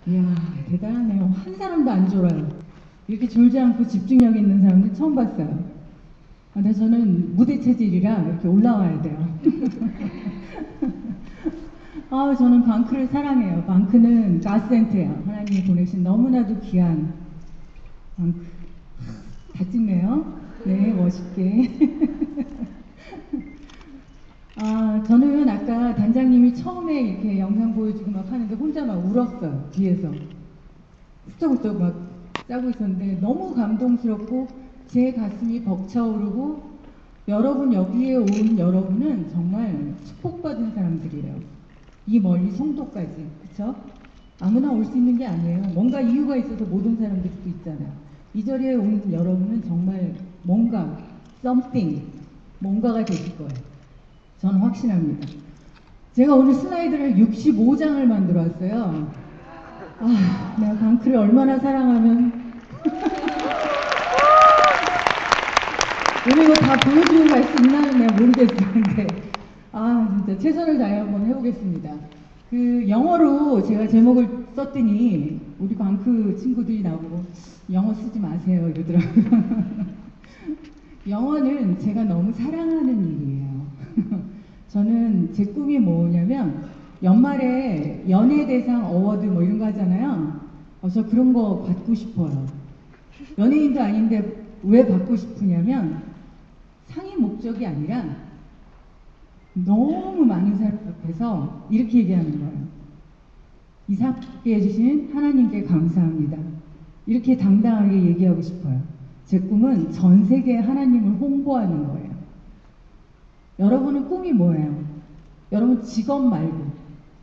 이야, 대단하네요. 한 사람도 안 졸아요. 이렇게 졸지 않고 집중력 있는 사람들 처음 봤어요. 근데 저는 무대 체질이라 이렇게 올라와야 돼요. 저는 방크를 사랑해요. 방크는 가스센트예요. 하나님이 보내신 너무나도 귀한 방크. 다 찍네요. 네, 멋있게. 저는 아까 단장님이 처음에 이렇게 영상 보여주고 막 하는데 혼자 막 울었어요. 뒤에서. 훌쩍훌쩍 막 짜고 있었는데 너무 감동스럽고 제 가슴이 벅차오르고 여러분 여기에 온 여러분은 정말 축복받은 사람들이에요. 이 멀리 송도까지. 그쵸? 아무나 올 수 있는 게 아니에요. 뭔가 이유가 있어서 못 온 사람들도 있잖아요. 이 자리에 온 여러분은 정말 뭔가 something 뭔가가 되실 거예요. 저는 확신합니다. 제가 오늘 슬라이드를 65장을 만들어 왔어요. 내가 방크를 얼마나 사랑하면 오늘 이거 다 보여주고 갈 수 있나는 내가 모르겠어요. 근데 진짜 최선을 다해 한번 해보겠습니다. 그 영어로 제가 제목을 썼더니 우리 방크 친구들이 나오고 영어 쓰지 마세요 이러더라고요. 영어는 제가 너무 사랑하는 일이에요. 저는 제 꿈이 뭐냐면 연말에 연예대상 어워드 뭐 이런 거 하잖아요. 저 그런 거 받고 싶어요. 연예인도 아닌데 왜 받고 싶으냐면 상의 목적이 아니라 너무 많은 사람 앞에서 이렇게 얘기하는 거예요. 이 상 받게 해주신 하나님께 감사합니다. 이렇게 당당하게 얘기하고 싶어요. 제 꿈은 전 세계에 하나님을 홍보하는 거예요. 여러분은 꿈이 뭐예요? 여러분 직업 말고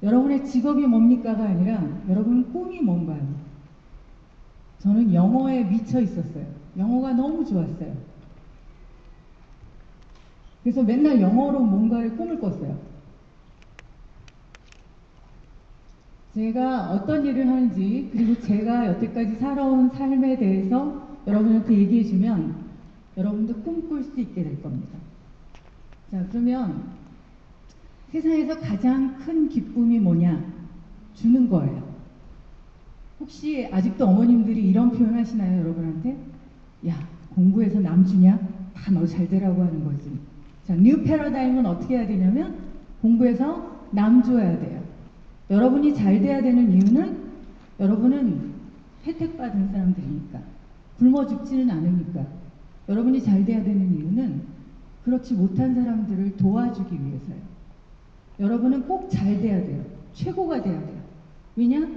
여러분의 직업이 뭡니까가 아니라 여러분은 꿈이 뭔가요? 저는 영어에 미쳐 있었어요. 영어가 너무 좋았어요. 그래서 맨날 영어로 뭔가를 꿈을 꿨어요. 제가 어떤 일을 하는지 그리고 제가 여태까지 살아온 삶에 대해서 여러분한테 얘기해주면 여러분도 꿈꿀 수 있게 될 겁니다. 자, 그러면 세상에서 가장 큰 기쁨이 뭐냐? 주는 거예요. 혹시 아직도 어머님들이 이런 표현 하시나요, 여러분한테? 야, 공부해서 남 주냐? 다 너 잘 되라고 하는 거지. 자, 뉴 패러다임은 어떻게 해야 되냐면 공부해서 남 줘야 돼요. 여러분이 잘 돼야 되는 이유는 여러분은 혜택받은 사람들이니까. 굶어 죽지는 않으니까. 여러분이 잘 돼야 되는 이유는 그렇지 못한 사람들을 도와주기 위해서요. 여러분은 꼭 잘 돼야 돼요. 최고가 돼야 돼요. 왜냐?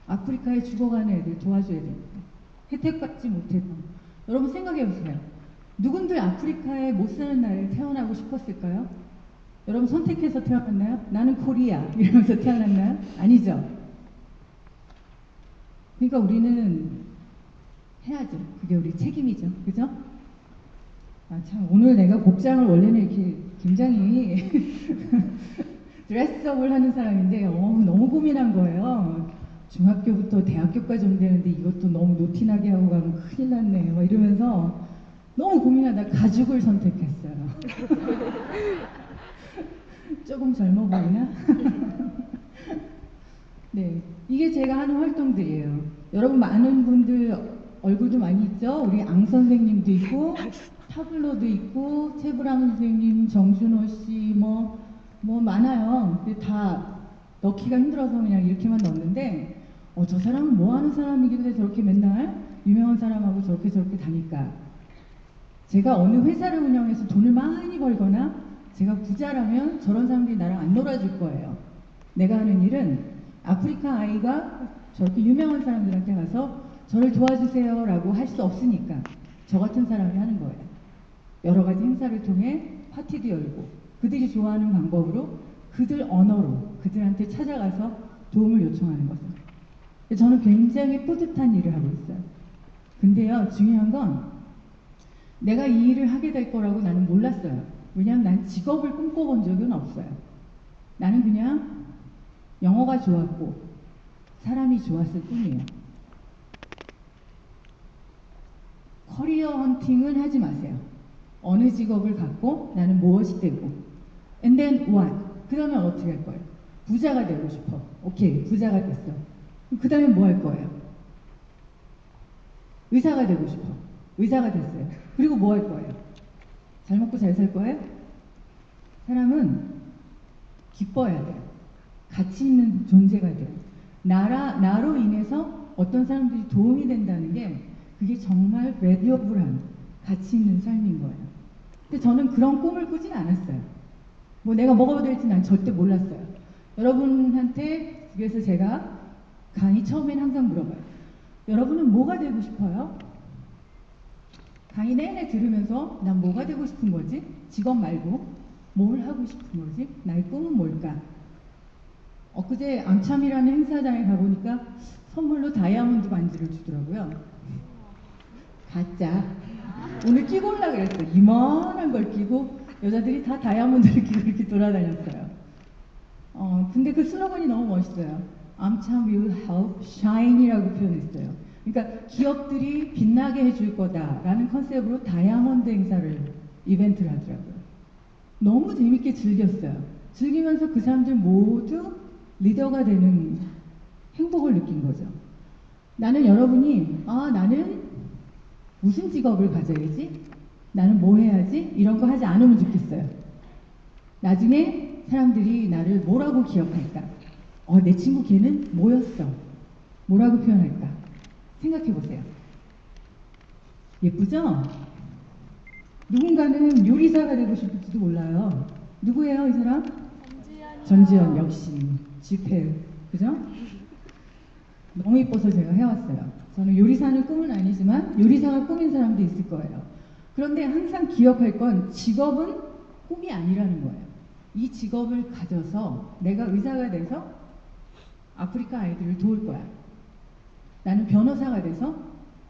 아프리카에 죽어가는 애들 도와줘야 됩니다. 혜택받지 못해도. 여러분 생각해보세요. 누군들 아프리카에 못 사는 나라에 태어나고 싶었을까요? 여러분 선택해서 태어났나요? 나는 코리아 이러면서 태어났나요? 아니죠. 그러니까 우리는 해야죠. 그게 우리 책임이죠. 그죠? 참 오늘 내가 복장을 원래는 이렇게 굉장히 드레스업을 하는 사람인데 너무 고민한 거예요. 중학교부터 대학교까지 온다는데 이것도 너무 노티나게 하고 가면 큰일 났네 막 이러면서 너무 고민하다 가죽을 선택했어요. 조금 젊어 보이나? 네, 이게 제가 하는 활동들이에요. 여러분 많은 분들 얼굴도 많이 있죠? 우리 앙 선생님도 있고 타블로도 있고 최불암 선생님, 정준호 씨 뭐 많아요. 근데 다 넣기가 힘들어서 그냥 이렇게만 넣었는데 저 사람은 뭐 하는 사람이길래 저렇게 맨날 유명한 사람하고 저렇게 다니까. 제가 어느 회사를 운영해서 돈을 많이 벌거나 제가 부자라면 저런 사람들이 나랑 안 놀아줄 거예요. 내가 하는 일은 아프리카 아이가 저렇게 유명한 사람들한테 가서 저를 도와주세요 라고 할 수 없으니까 저 같은 사람이 하는 거예요. 여러 가지 행사를 통해 파티도 열고 그들이 좋아하는 방법으로 그들 언어로 그들한테 찾아가서 도움을 요청하는 거죠. 저는 굉장히 뿌듯한 일을 하고 있어요. 근데요, 중요한 건 내가 이 일을 하게 될 거라고 나는 몰랐어요. 왜냐하면 난 직업을 꿈꿔본 적은 없어요. 나는 그냥 영어가 좋았고 사람이 좋았을 뿐이에요. 커리어 헌팅은 하지 마세요. 어느 직업을 갖고 나는 무엇이 되고 and then what? 그 다음에 어떻게 할 거예요? 부자가 되고 싶어. 오케이, 부자가 됐어. 그 다음에 뭐 할 거예요? 의사가 되고 싶어. 의사가 됐어요. 그리고 뭐 할 거예요? 잘 먹고 잘 살 거예요? 사람은 기뻐야 돼요. 가치 있는 존재가 돼요. 나로 인해서 어떤 사람들이 도움이 된다는 게 그게 정말 valuable한 가치 있는 삶인 거예요. 근데 저는 그런 꿈을 꾸진 않았어요. 뭐 내가 뭐가 될지 난 절대 몰랐어요. 여러분한테 그래서 제가 강의 처음엔 항상 물어봐요. 여러분은 뭐가 되고 싶어요? 강의 내내 들으면서 난 뭐가 되고 싶은 거지? 직업 말고 뭘 하고 싶은 거지? 나의 꿈은 뭘까? 엊그제 암참이라는 행사장에 가보니까 선물로 다이아몬드 반지를 주더라고요. 가짜. 오늘 끼고 올라 그랬어. 이만한 걸 끼고 여자들이 다 다이아몬드를 끼고 이렇게 돌아다녔어요. 근데 그 슬로건이 너무 멋있어요. 암참 will help shine이라고 표현했어요. 그러니까 기업들이 빛나게 해줄 거다라는 컨셉으로 다이아몬드 행사를 이벤트를 하더라고요. 너무 재밌게 즐겼어요. 즐기면서 그 사람들 모두 리더가 되는 행복을 느낀 거죠. 나는 여러분이 나는 무슨 직업을 가져야지? 나는 뭐 해야지? 이런 거 하지 않으면 좋겠어요. 나중에 사람들이 나를 뭐라고 기억할까? 내 친구 걔는 뭐였어? 뭐라고 표현할까? 생각해 보세요. 예쁘죠? 누군가는 요리사가 되고 싶을지도 몰라요. 누구예요, 이 사람? 전지현 역시 집회, 그죠? 너무 이뻐서 제가 해왔어요. 저는 요리사는 꿈은 아니지만 요리사가 꿈인 사람도 있을 거예요. 그런데 항상 기억할 건 직업은 꿈이 아니라는 거예요. 이 직업을 가져서 내가 의사가 돼서 아프리카 아이들을 도울 거야. 나는 변호사가 돼서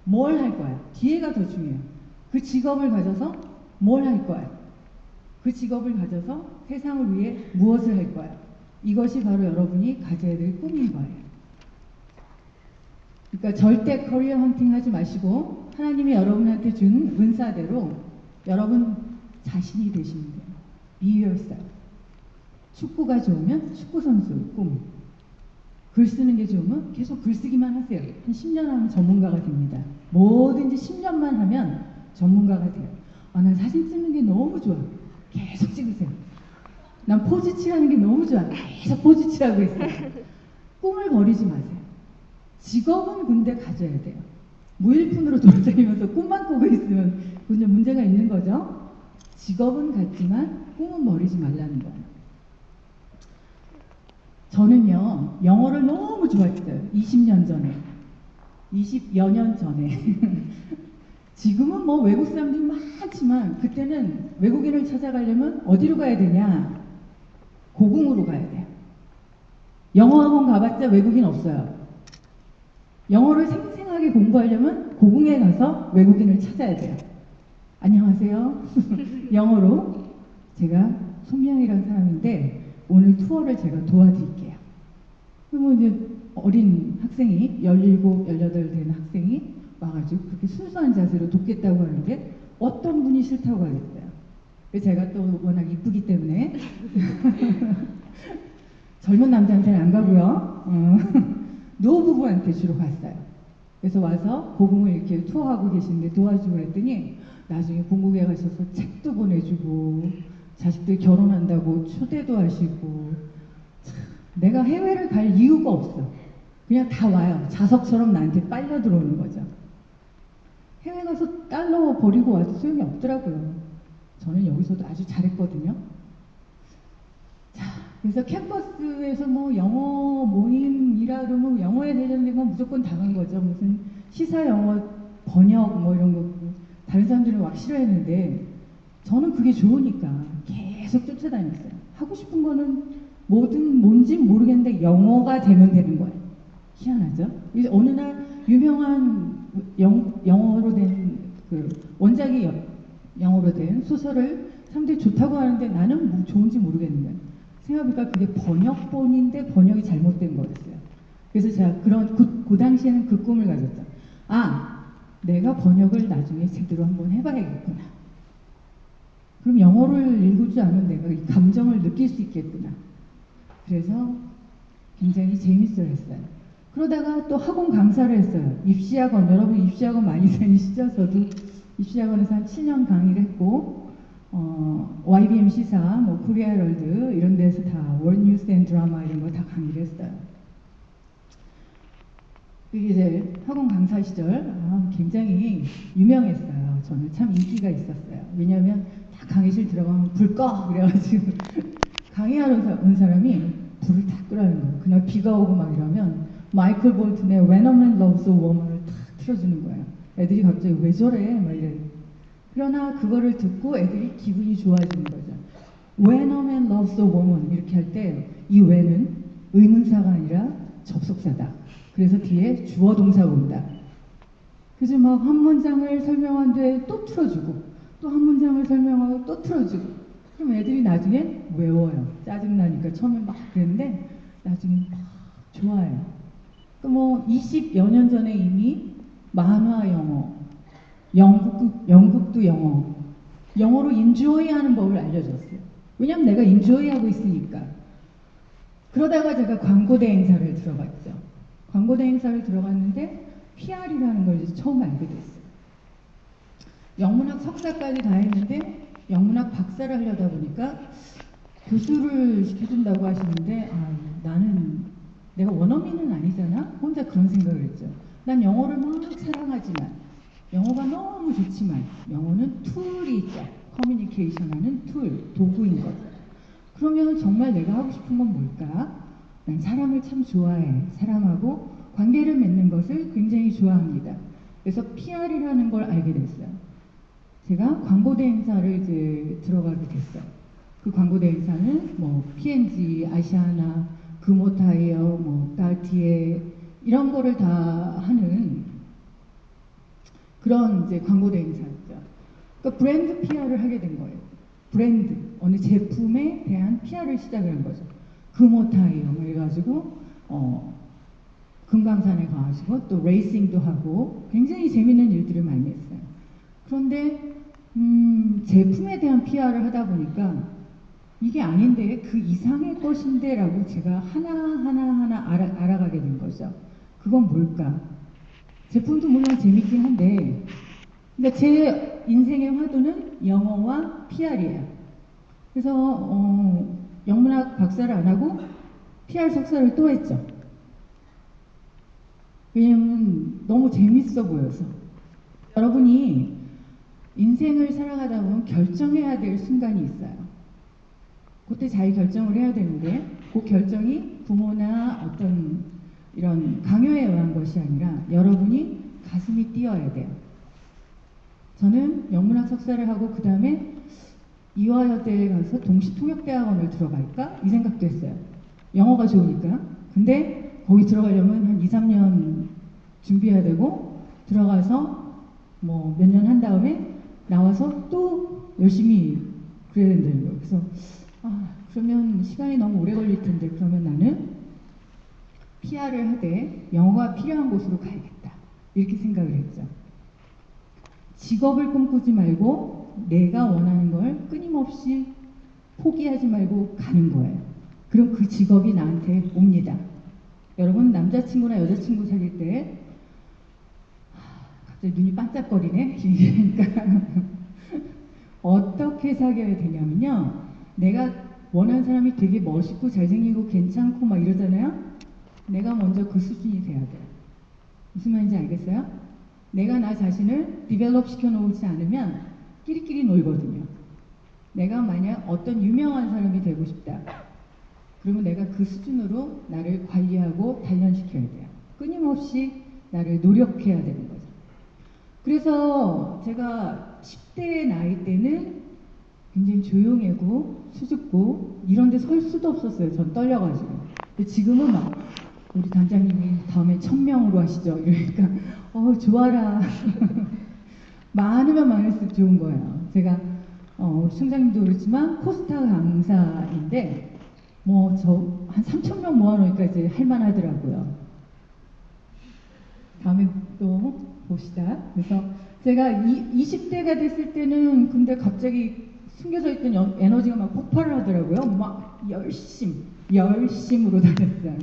뭘 할 거야? 뒤에가 더 중요해요. 그 직업을 가져서 뭘 할 거야? 그 직업을 가져서 세상을 위해 무엇을 할 거야? 이것이 바로 여러분이 가져야 될 꿈인 거예요. 그러니까 절대 커리어 헌팅 하지 마시고 하나님이 여러분한테 준 은사대로 여러분 자신이 되시면 돼요. Be yourself. 축구가 좋으면 축구선수 꿈. 글 쓰는 게 좋으면 계속 글 쓰기만 하세요. 한 10년 하면 전문가가 됩니다. 뭐든지 10년만 하면 전문가가 돼요. 난 사진 찍는 게 너무 좋아. 계속 찍으세요. 난 포즈 취하는 게 너무 좋아. 계속 포즈 취하고 있어요. 꿈을 버리지 마세요. 직업은 근데 가져야 돼요. 무일푼으로 돌아다니면서 꿈만 꾸고 있으면 그건 문제가 있는 거죠. 직업은 갖지만 꿈은 버리지 말라는 거예요. 저는요, 영어를 너무 좋아했어요. 20년 전에. 20여 년 전에. 지금은 뭐 외국 사람들이 많지만 그때는 외국인을 찾아가려면 어디로 가야 되냐? 고궁으로 가야 돼요. 영어학원 가봤자 외국인 없어요. 영어를 생생하게 공부하려면 고궁에 가서 외국인을 찾아야 돼요. 안녕하세요. 영어로 제가 손미영이라는 사람인데 오늘 투어를 제가 도와드릴게요. 그러면 이제 어린 학생이 17, 18 된 학생이 와가지고 그렇게 순수한 자세로 돕겠다고 하는데 어떤 분이 싫다고 하겠어요. 제가 또 워낙 이쁘기 때문에 젊은 남자한테는 안 가고요. 노부부한테 주로 갔어요. 그래서 와서 고궁을 이렇게 투어하고 계시는데 도와주고 그랬더니 나중에 본국에 가셔서 책도 보내주고 자식들 결혼한다고 초대도 하시고 내가 해외를 갈 이유가 없어. 그냥 다 와요. 자석처럼 나한테 빨려 들어오는 거죠. 해외 가서 달러 버리고 와도 소용이 없더라고요. 저는 여기서도 아주 잘했거든요. 자, 그래서 캠퍼스에서 뭐 영어 모임이라 그러면 영어에 대전된 건 무조건 당한 거죠. 무슨 시사 영어 번역 뭐 이런 거 다른 사람들은 막 싫어했는데 저는 그게 좋으니까 계속 쫓아다녔어요. 하고 싶은 거는 뭐든 뭔지 모르겠는데 영어가 되면 되는 거예요. 희한하죠? 이제 어느 날 유명한 영어로 된 그 원작이 영어로 된 소설을 사람들이 좋다고 하는데 나는 뭐 좋은지 모르겠는 거예요. 생각해보니까 그게 번역본인데 번역이 잘못된 거였어요. 그래서 제가 그 당시에는 그 꿈을 가졌죠. 내가 번역을 나중에 제대로 한번 해봐야겠구나. 그럼 영어를 읽을 줄 아는 내가 이 감정을 느낄 수 있겠구나. 그래서 굉장히 재밌어 했어요. 그러다가 또 학원 강사를 했어요. 입시학원, 여러분 입시학원 많이 다니시죠? 저도 입시학원에서 한 7년 강의를 했고, YBM 시사, 뭐 코리아 헤럴드 이런 데서 다 월뉴스 앤 드라마 이런 거 다 강의를 했어요. 그게 이제 학원 강사 시절 굉장히 유명했어요. 저는 참 인기가 있었어요. 왜냐하면 다 강의실 들어가면 불 꺼! 그래가지고 강의하러 온 사람이 불을 다 끄라는 거예요. 그날 비가 오고 막 이러면 마이클 볼튼의 When a Man Loves a Woman을 탁 틀어주는 거예요. 애들이 갑자기 왜 저래? 막 이래. 그러나 그거를 듣고 애들이 기분이 좋아지는 거죠. When a Man Loves a Woman 이렇게 할 때 이 when은 의문사가 아니라 접속사다. 그래서 뒤에 주어 동사가 온다. 그래서 막 한 문장을 설명하는데 또 틀어주고 또 한 문장을 설명하고 또 틀어주고 그럼 애들이 나중에 외워요. 짜증나니까 처음에 막 그랬는데 나중에 막 좋아해요. 뭐 20여 년 전에 이미 만화 영어, 연극도 영어, 영어로 인조이 하는 법을 알려줬어요. 왜냐면 내가 인조이 하고 있으니까. 그러다가 제가 광고대 행사를 들어갔죠. 광고대 행사를 들어갔는데 PR이라는 걸 이제 처음 알게 됐어요. 영문학 석사까지 다 했는데 영문학 박사를 하려다 보니까 교수를 시켜준다고 하시는데 나는 내가 원어민은 아니잖아? 혼자 그런 생각을 했죠. 난 영어를 막 사랑하지만 영어가 너무 좋지만 영어는 툴이 있죠. 커뮤니케이션 하는 툴, 도구인 거죠. 그러면 정말 내가 하고 싶은 건 뭘까? 난 사람을 참 좋아해. 사람하고 관계를 맺는 것을 굉장히 좋아합니다. 그래서 PR이라는 걸 알게 됐어요. 제가 광고대 행사를 이제 들어가게 됐어요. 그 광고대 행사는 뭐 P&G, 아시아나, 금호타이어, 뭐 까르티에 이런 거를 다 하는 그런 이제 광고대 행사였죠. 그러니까 브랜드 PR을 하게 된 거예요. 브랜드, 어느 제품에 대한 PR을 시작을 한 거죠. 금호타이어 뭐 해가지고 금강산에 가가지고 또 레이싱도 하고 굉장히 재밌는 일들을 많이 했어요. 그런데 제품에 대한 PR을 하다 보니까 이게 아닌데 그 이상의 것인데 라고 제가 하나하나 알아가게 된 거죠. 그건 뭘까? 제품도 물론 재밌긴 한데 근데 제 인생의 화두는 영어와 PR이에요. 그래서 영문학 박사를 안 하고 PR 석사를 또 했죠. 왜냐면 너무 재밌어 보여서. 여러분이 인생을 살아가다 보면 결정해야 될 순간이 있어요. 그때 잘 결정을 해야 되는데 그 결정이 부모나 어떤 이런 강요에 의한 것이 아니라 여러분이 가슴이 뛰어야 돼요. 저는 영문학 석사를 하고 그 다음에 이화여대에 가서 동시통역대학원을 들어갈까? 이 생각도 했어요. 영어가 좋으니까. 근데 거기 들어가려면 한 2, 3년 준비해야 되고 들어가서 뭐 몇 년 한 다음에 나와서 또 열심히 그래야 된다는 거예요. 그래서 그러면 시간이 너무 오래 걸릴 텐데 그러면 나는 PR을 하되 영어가 필요한 곳으로 가야겠다. 이렇게 생각을 했죠. 직업을 꿈꾸지 말고 내가 원하는 걸 끊임없이 포기하지 말고 가는 거예요. 그럼 그 직업이 나한테 옵니다. 여러분 남자친구나 여자친구 사귈 때 갑자기 눈이 반짝거리네? 그러니까 어떻게 사귀어야 되냐면요. 내가 원하는 사람이 되게 멋있고 잘생기고 괜찮고 막 이러잖아요. 내가 먼저 그 수준이 돼야 돼요. 무슨 말인지 알겠어요? 내가 나 자신을 디벨롭 시켜놓지 않으면 끼리끼리 놀거든요. 내가 만약 어떤 유명한 사람이 되고 싶다. 그러면 내가 그 수준으로 나를 관리하고 단련시켜야 돼요. 끊임없이 나를 노력해야 되는 거죠. 그래서 제가 10대 나이 때는 굉장히 조용하고 수줍고 이런 데 설 수도 없었어요. 전 떨려가지고. 근데 지금은 막 우리 단장님이 다음에 1000명으로 하시죠. 이러니까 좋아라. 많으면 많을수록 좋은 거예요. 제가 우리 총장님도 그렇지만 코스타 강사인데 뭐 저 한 3000명 모아놓으니까 이제 할만하더라고요. 다음에 또 봅시다. 그래서 제가 20대가 됐을 때는 근데 갑자기 숨겨져 있던 에너지가 막 폭발을 하더라고요. 막 열심으로 다녔어요.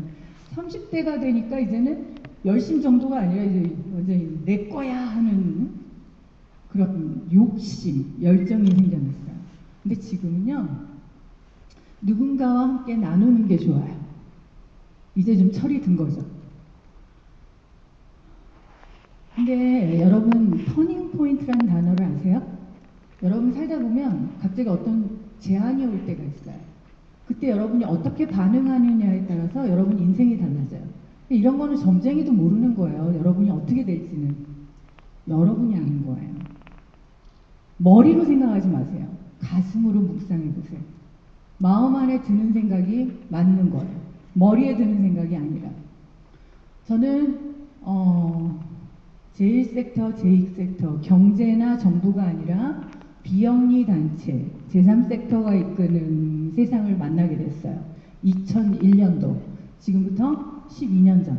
30대가 되니까 이제는 열심 정도가 아니라 이제 완전히 내 거야 하는 그런 욕심, 열정이 생겨났어요. 근데 지금은요, 누군가와 함께 나누는 게 좋아요. 이제 좀 철이 든 거죠. 근데 여러분, 터닝 포인트라는 단어를 아세요? 여러분 살다 보면 갑자기 어떤 제안이 올 때가 있어요. 그때 여러분이 어떻게 반응하느냐에 따라서 여러분 인생이 달라져요. 이런 거는 점쟁이도 모르는 거예요. 여러분이 어떻게 될지는. 여러분이 아는 거예요. 머리로 생각하지 마세요. 가슴으로 묵상해 보세요. 마음 안에 드는 생각이 맞는 거예요. 머리에 드는 생각이 아니라. 저는 제1섹터, 제2섹터, 경제나 정부가 아니라 비영리 단체, 제3섹터가 이끄는 세상을 만나게 됐어요. 2001년도, 지금부터 12년 전.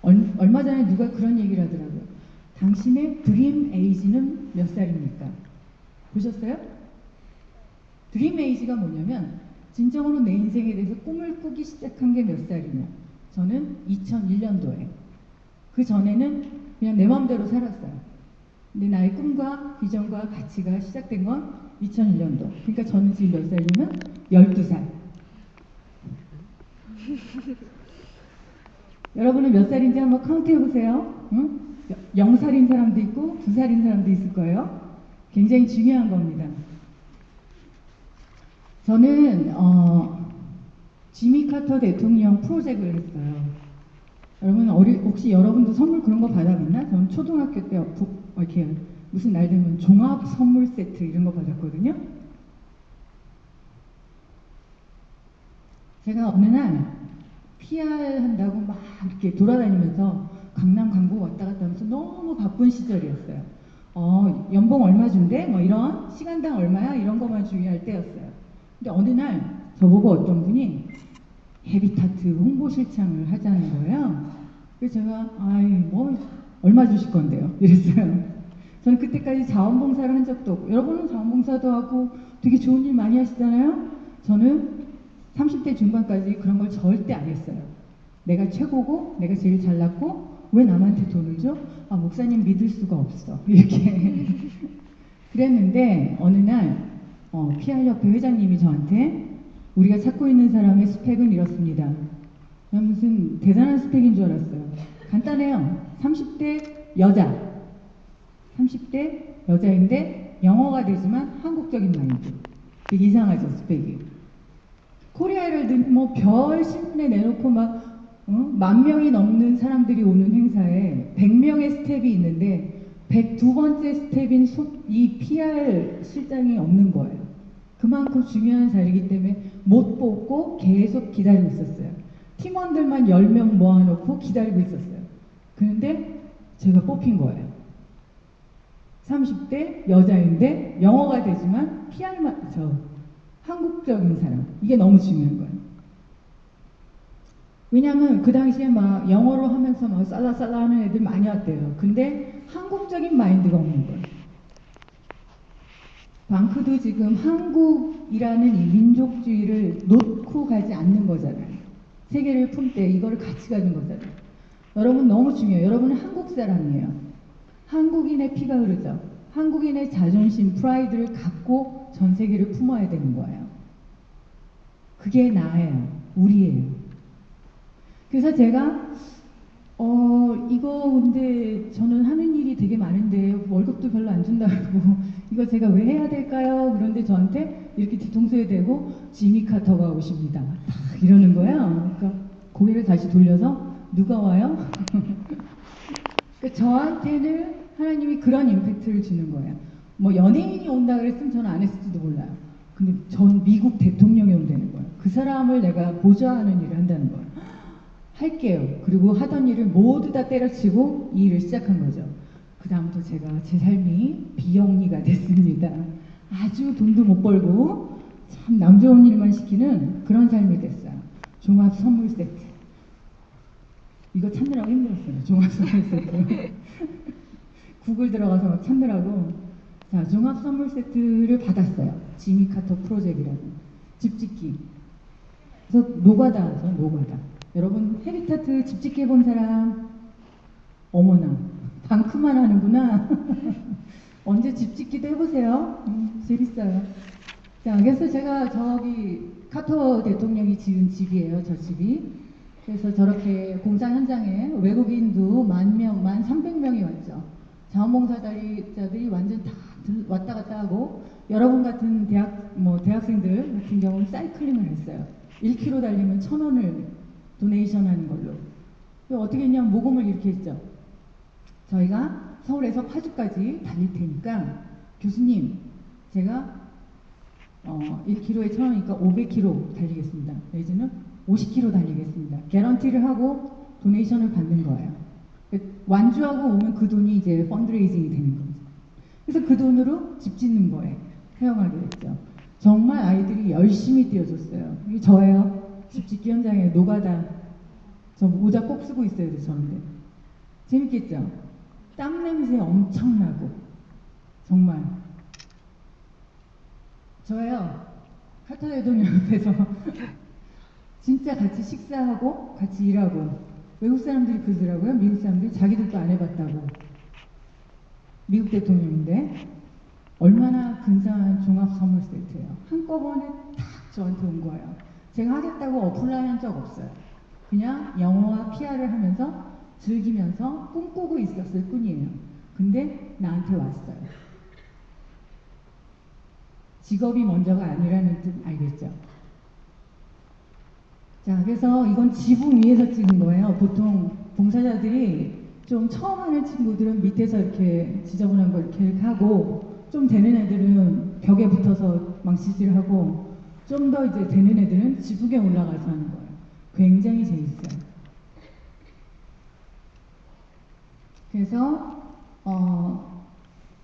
얼마 전에 누가 그런 얘기를 하더라고요. 당신의 드림 에이지는 몇 살입니까? 보셨어요? 드림 에이지가 뭐냐면 진정으로 내 인생에 대해서 꿈을 꾸기 시작한 게 몇 살이냐. 저는 2001년도에. 그 전에는 그냥 내 마음대로 살았어요. 근데 나의 꿈과 비전과 가치가 시작된 건 2001년도. 그러니까 저는 지금 몇 살이냐면 12살. 여러분은 몇 살인지 한번 카운트 해보세요. 응? 0살인 사람도 있고 2살인 사람도 있을 거예요. 굉장히 중요한 겁니다. 저는 지미 카터 대통령 프로젝트를 했어요. 여러분 혹시 여러분도 선물 그런 거 받아봤나? 저는 초등학교 때 이렇게 무슨 날 되면 종합 선물 세트 이런 거 받았거든요. 제가 어느 날 PR 한다고 막 이렇게 돌아다니면서 강남 강북 왔다 갔다 하면서 너무 바쁜 시절이었어요. 연봉 얼마 준대? 뭐 이런 시간당 얼마야? 이런 것만 중요할 때였어요. 근데 어느 날 저보고 어떤 분이 헤비타트 홍보실장을 하자는 거예요. 그래서 제가 뭐 얼마 주실 건데요? 이랬어요. 저는 그때까지 자원봉사를 한 적도 없고, 여러분은 자원봉사도 하고 되게 좋은 일 많이 하시잖아요. 저는 30대 중반까지 그런 걸 절대 안 했어요. 내가 최고고 내가 제일 잘났고 왜 남한테 돈을 줘? 목사님 믿을 수가 없어. 이렇게 그랬는데 어느 날 PR협회 회장님이 저한테 우리가 찾고 있는 사람의 스펙은 이렇습니다. 난 무슨 대단한 스펙인 줄 알았어요. 간단해요. 30대 여자. 30대 여자인데 영어가 되지만 한국적인 마인드. 되게 이상하죠, 스펙이. 코리아를 별 신문에 내놓고 막 10,000명이 넘는 사람들이 오는 행사에 100명의 스텝이 있는데 102번째 스텝인 이 PR 실장이 없는 거예요. 그만큼 중요한 자리이기 때문에 못 뽑고 계속 기다리고 있었어요. 팀원들만 10명 모아놓고 기다리고 있었어요. 그런데 제가 뽑힌 거예요. 30대 여자인데 영어가 되지만 PR만 한국적인 사람. 이게 너무 중요한 거예요. 왜냐면 그 당시에 막 영어로 하면서 막 쌀라쌀라 하는 애들 많이 왔대요. 근데 한국적인 마인드가 없는 거예요. 방크도 지금 한국이라는 이 민족주의를 놓고 가지 않는 거잖아요. 세계를 품되 이거를 같이 가는 거잖아요. 여러분 너무 중요해요. 여러분은 한국 사람이에요. 한국인의 피가 흐르죠. 한국인의 자존심, 프라이드를 갖고 전 세계를 품어야 되는 거예요. 그게 나예요. 우리예요. 그래서 제가 이거 근데 저는 하는 일이 되게 많은데 월급도 별로 안 준다고 이거 제가 왜 해야 될까요? 그런데 저한테 이렇게 뒤통수에 대고 지미 카터가 오십니다. 딱 이러는 거예요. 그러니까 고개를 다시 돌려서 누가 와요? 그러니까 저한테는 하나님이 그런 임팩트를 주는 거예요. 뭐 연예인이 온다 그랬으면 저는 안 했을지도 몰라요. 근데 전 미국 대통령이 온다는 거예요. 그 사람을 내가 보좌하는 일을 한다는 거예요. 할게요. 그리고 하던 일을 모두 다 때려치고 이 일을 시작한 거죠. 그 다음부터 제가 제 삶이 비영리가 됐습니다. 아주 돈도 못 벌고 참 남 좋은 일만 시키는 그런 삶이 됐어요. 종합 선물 세트. 이거 찾느라고 힘들었어요. 종합 선물 세트. 구글 들어가서 막 찾느라고. 자, 종합 선물 세트를 받았어요. 지미 카터 프로젝트라는 집 짓기. 그래서 노가다 하죠. 노가다. 여러분 헤비타트 집 짓기 해본 사람? 어머나, 방크만 하는구나. 언제 집 짓기도 해보세요. 재밌어요. 자, 그래서 제가 저기 카터 대통령이 지은 집이에요, 저 집이. 그래서 저렇게 공사 현장에 외국인도 10,000명, 1,300명이 왔죠. 자원봉사자들이 완전 다 왔다 갔다 하고, 여러분 같은 대학생들 같은 경우는 사이클링을 했어요. 1km 달리면 1,000원을 도네이션 하는 걸로. 어떻게 했냐면 모금을 이렇게 했죠. 저희가 서울에서 파주까지 달릴 테니까 교수님, 제가 1km에 1,000원이니까 500km 달리겠습니다. 내지는 50km 달리겠습니다. 개런티를 하고 도네이션을 받는 거예요. 완주하고 오면 그 돈이 이제 펀드레이징이 되는 거죠. 그래서 그 돈으로 집 짓는 거에 사용하게 됐죠. 정말 아이들이 열심히 뛰어줬어요. 이게 저예요. 집 짓기 현장에 노가다. 저 모자 꼭 쓰고 있어야 돼, 저런데. 재밌겠죠? 땀 냄새 엄청나고. 정말. 저예요. 카터 대통령 옆에서 진짜 같이 식사하고 같이 일하고. 외국 사람들이 그러더라고요. 미국 사람들이 자기들도 안 해봤다고. 미국 대통령인데 얼마나 근사한 종합 선물 세트예요. 한꺼번에 딱 저한테 온 거예요. 제가 하겠다고 어플라이 한 적 없어요. 그냥 영어와 PR을 하면서 즐기면서 꿈꾸고 있었을 뿐이에요. 근데 나한테 왔어요. 직업이 먼저가 아니라는 뜻 알겠죠? 자, 그래서 이건 지붕 위에서 찍은 거예요. 보통 봉사자들이 좀 처음 하는 친구들은 밑에서 이렇게 지저분한 거 이렇게 하고, 좀 되는 애들은 벽에 붙어서 망치질하고, 좀 더 이제 되는 애들은 지붕에 올라가서 하는 거예요. 굉장히 재밌어요. 그래서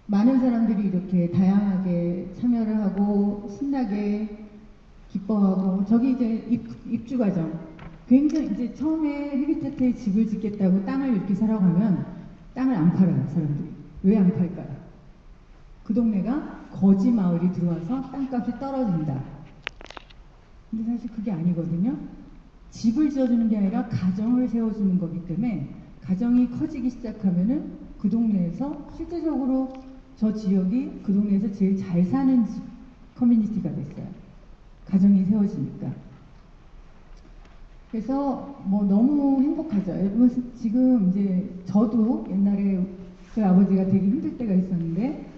많은 사람들이 이렇게 다양하게 참여를 하고 신나게 기뻐하고, 저기 이제 입주 과정. 굉장히 이제 처음에 헤비타트에 집을 짓겠다고 땅을 이렇게 사러 가면 땅을 안 팔아요, 사람들이. 왜 안 팔까요? 그 동네가 거지 마을이 들어와서 땅값이 떨어진다. 근데 사실 그게 아니거든요. 집을 지어주는 게 아니라 가정을 세워주는 거기 때문에, 가정이 커지기 시작하면은 그 동네에서 실제적으로 저 지역이 그 동네에서 제일 잘 사는 커뮤니티가 됐어요. 가정이 세워지니까. 그래서 뭐 너무 행복하죠. 여러분 지금 이제 저도 옛날에 저희 아버지가 되게 힘들 때가 있었는데,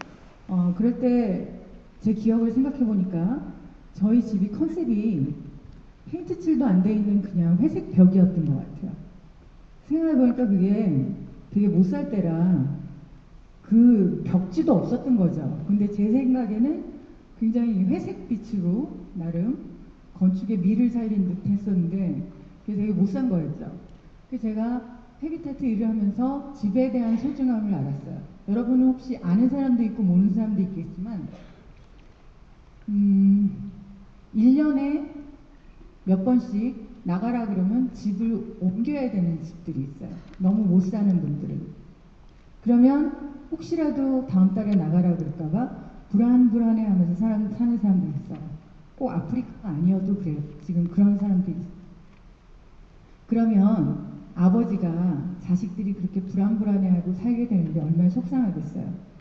그럴 때 제 기억을 생각해 보니까 저희 집이 컨셉이 페인트 칠도 안 돼 있는 그냥 회색 벽이었던 것 같아요. 생각해 보니까 그게 되게 못 살 때라 그 벽지도 없었던 거죠. 근데 제 생각에는 굉장히 회색 빛으로 나름 건축의 미를 살린 듯 했었는데, 그게 되게 못 산 거였죠. 그래서 제가 헤비타트 일을 하면서 집에 대한 소중함을 알았어요. 여러분은 혹시 아는 사람도 있고 모르는 사람도 있겠지만 1년에 몇 번씩 나가라 그러면 집을 옮겨야 되는 집들이 있어요. 너무 못 사는 분들은. 그러면 혹시라도 다음 달에 나가라 그럴까봐 불안불안해 하면서 사는 사람들이 있어요. 꼭 아프리카가 아니어도 그래요. 지금 그런 사람들이 있어요. 그러면 아버지가 자식들이 그렇게 불안불안해하고 살게 되는데 얼마나 속상하겠어요.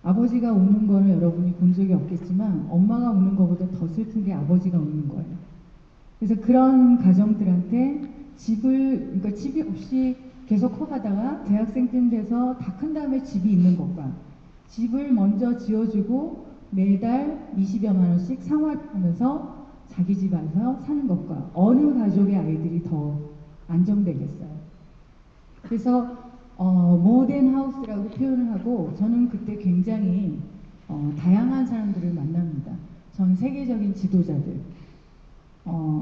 아버지가 우는 거는 여러분이 본 적이 없겠지만 엄마가 우는 것보다 더 슬픈 게 아버지가 우는 거예요. 그래서 그런 가정들한테 그러니까 집이 없이 계속 커가다가 대학생쯤 돼서 다 큰 다음에 집이 있는 것과, 집을 먼저 지어주고 매달 20여만 원씩 생활하면서 자기 집 안에서 사는 것과, 어느 가족의 아이들이 더 안정되겠어요. 그래서 모던 하우스라고 표현을 하고, 저는 그때 굉장히 다양한 사람들을 만납니다. 전 세계적인 지도자들,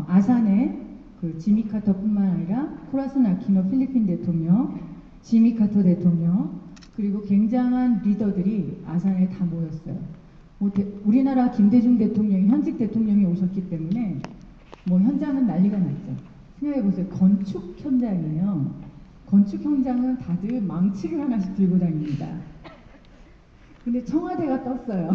아산의 그 지미 카터뿐만 아니라 호라스 아퀴노 필리핀 대통령, 지미 카터 대통령, 그리고 굉장한 리더들이 아산에 다 모였어요. 우리나라 김대중 대통령이 현직 대통령이 오셨기 때문에 뭐 현장은 난리가 났죠. 생각해보세요. 건축 현장이에요. 건축 현장은 다들 망치를 하나씩 들고 다닙니다. 근데 청와대가 떴어요.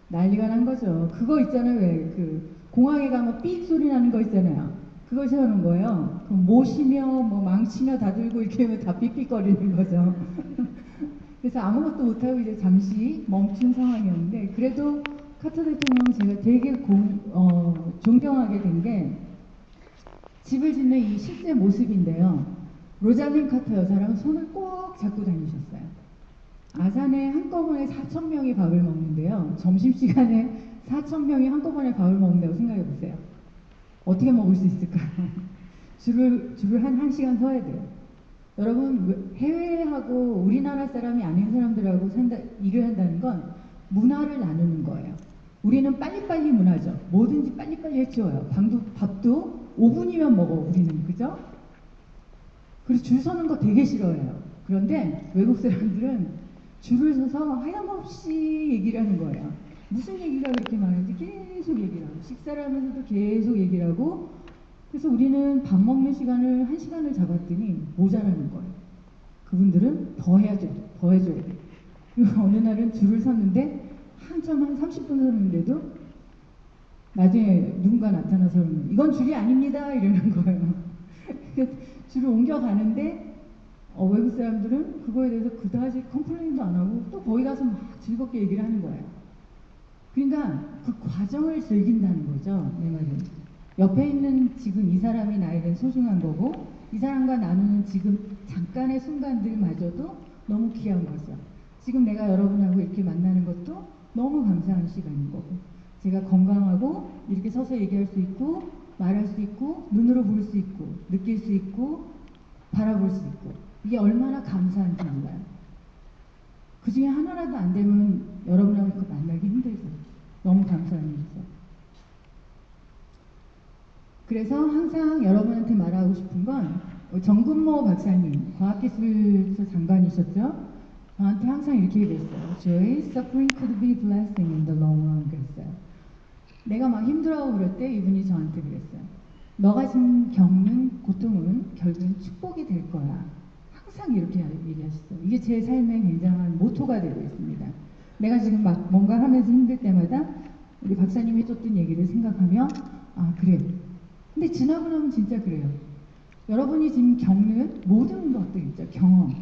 난리가 난 거죠. 그거 있잖아요. 왜 그 공항에 가면 삑 소리 나는 거 있잖아요. 그걸 세우는 거예요. 그럼 못이며 뭐 망치며 다 들고 이렇게 하면 다 삑삑거리는 거죠. 그래서 아무것도 못하고 이제 잠시 멈춘 상황이었는데, 그래도 카터 대통령 제가 되게 존경하게 된 게 집을 짓는 이 실제 모습인데요. 로잘린 카터 여사랑 손을 꼭 잡고 다니셨어요. 아산에 한꺼번에 4,000명이 밥을 먹는데요. 점심시간에 4,000명이 한꺼번에 밥을 먹는다고 생각해 보세요. 어떻게 먹을 수 있을까요? 줄을 한 1시간 서야 돼요. 여러분, 해외하고 우리나라 사람이 아닌 사람들하고 일을 한다는 건 문화를 나누는 거예요. 우리는 빨리빨리 문화죠. 뭐든지 빨리빨리 해치워요. 밥도 5분이면 먹어, 우리는. 그죠? 그리고 줄 서는 거 되게 싫어해요. 그런데 외국 사람들은 줄을 서서 하염없이 얘기를 하는 거예요. 무슨 얘기가 그렇게 많은지 계속 얘기를 하고, 식사를 하면서도 계속 얘기를 하고, 그래서 우리는 밥 먹는 시간을 1시간을 잡았더니 모자라는 거예요. 그분들은 더 해줘야 돼. 그리고 어느 날은 줄을 섰는데 한참 한 30분 섰는데도 나중에 누군가 나타나서 이건 줄이 아닙니다 이러는 거예요. 줄을 옮겨가는데 외국 사람들은 그거에 대해서 그다지 컴플레인도 안 하고 또 거기 가서 막 즐겁게 얘기를 하는 거예요. 그러니까 그 과정을 즐긴다는 거죠. 내 말은. 옆에 있는 지금 이 사람이 나에겐 소중한 거고, 이 사람과 나누는 지금 잠깐의 순간들마저도 너무 귀한 거죠. 지금 내가 여러분하고 이렇게 만나는 것도 너무 감사한 시간인 거고, 제가 건강하고 이렇게 서서 얘기할 수 있고, 말할 수 있고, 눈으로 볼 수 있고, 느낄 수 있고, 바라볼 수 있고, 이게 얼마나 감사한지 몰라요. 그 중에 하나라도 안 되면 여러분하고 만나기 힘들죠. 너무 감사한 일이죠. 그래서 항상 여러분한테 말하고 싶은 건, 정근모 박사님, 과학기술처 장관이셨죠? 저한테 항상 이렇게 얘기했어요. Joy, suffering could be blessing in the long run. 그랬어요. 내가 막 힘들어하고 그럴 때 이분이 저한테 그랬어요. 너가 지금 겪는 고통은 결국은 축복이 될 거야. 항상 이렇게 얘기하셨어요. 이게 제 삶의 굉장한 모토가 되고 있습니다. 내가 지금 막 뭔가 하면서 힘들 때마다 우리 박사님이 해줬던 얘기를 생각하며, 아, 그래. 근데 지나고 나면 진짜 그래요. 여러분이 지금 겪는 모든 것들 있죠. 경험.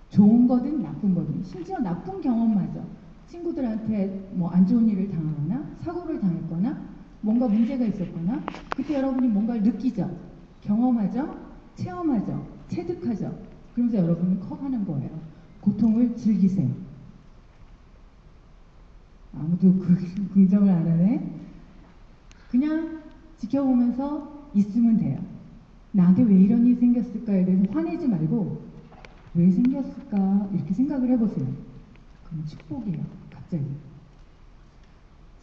좋은 거든 나쁜 거든. 심지어 나쁜 경험마저. 친구들한테 뭐 안 좋은 일을 당하거나 사고를 당했거나 뭔가 문제가 있었거나 그때 여러분이 뭔가를 느끼죠. 경험하죠. 체험하죠. 체득하죠. 그러면서 여러분은 커가는 거예요. 고통을 즐기세요. 아무도 그 긍정을 안 하네. 그냥 지켜보면서 있으면 돼요. 나한테 왜 이런 일이 생겼을까에 대해서 화내지 말고 왜 생겼을까 이렇게 생각을 해보세요. 그럼 축복이에요. 갑자기.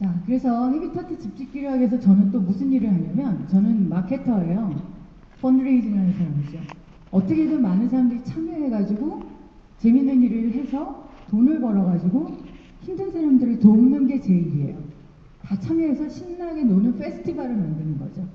자, 그래서 헤비타트 집짓기를 하기 위해서 저는 또 무슨 일을 하냐면 저는 마케터예요. 펀드레이징 하는 사람이죠. 어떻게든 많은 사람들이 참여해가지고 재밌는 일을 해서 돈을 벌어가지고 힘든 사람들을 돕는 게 제 일이에요. 다 참여해서 신나게 노는 페스티벌을 만드는 거죠.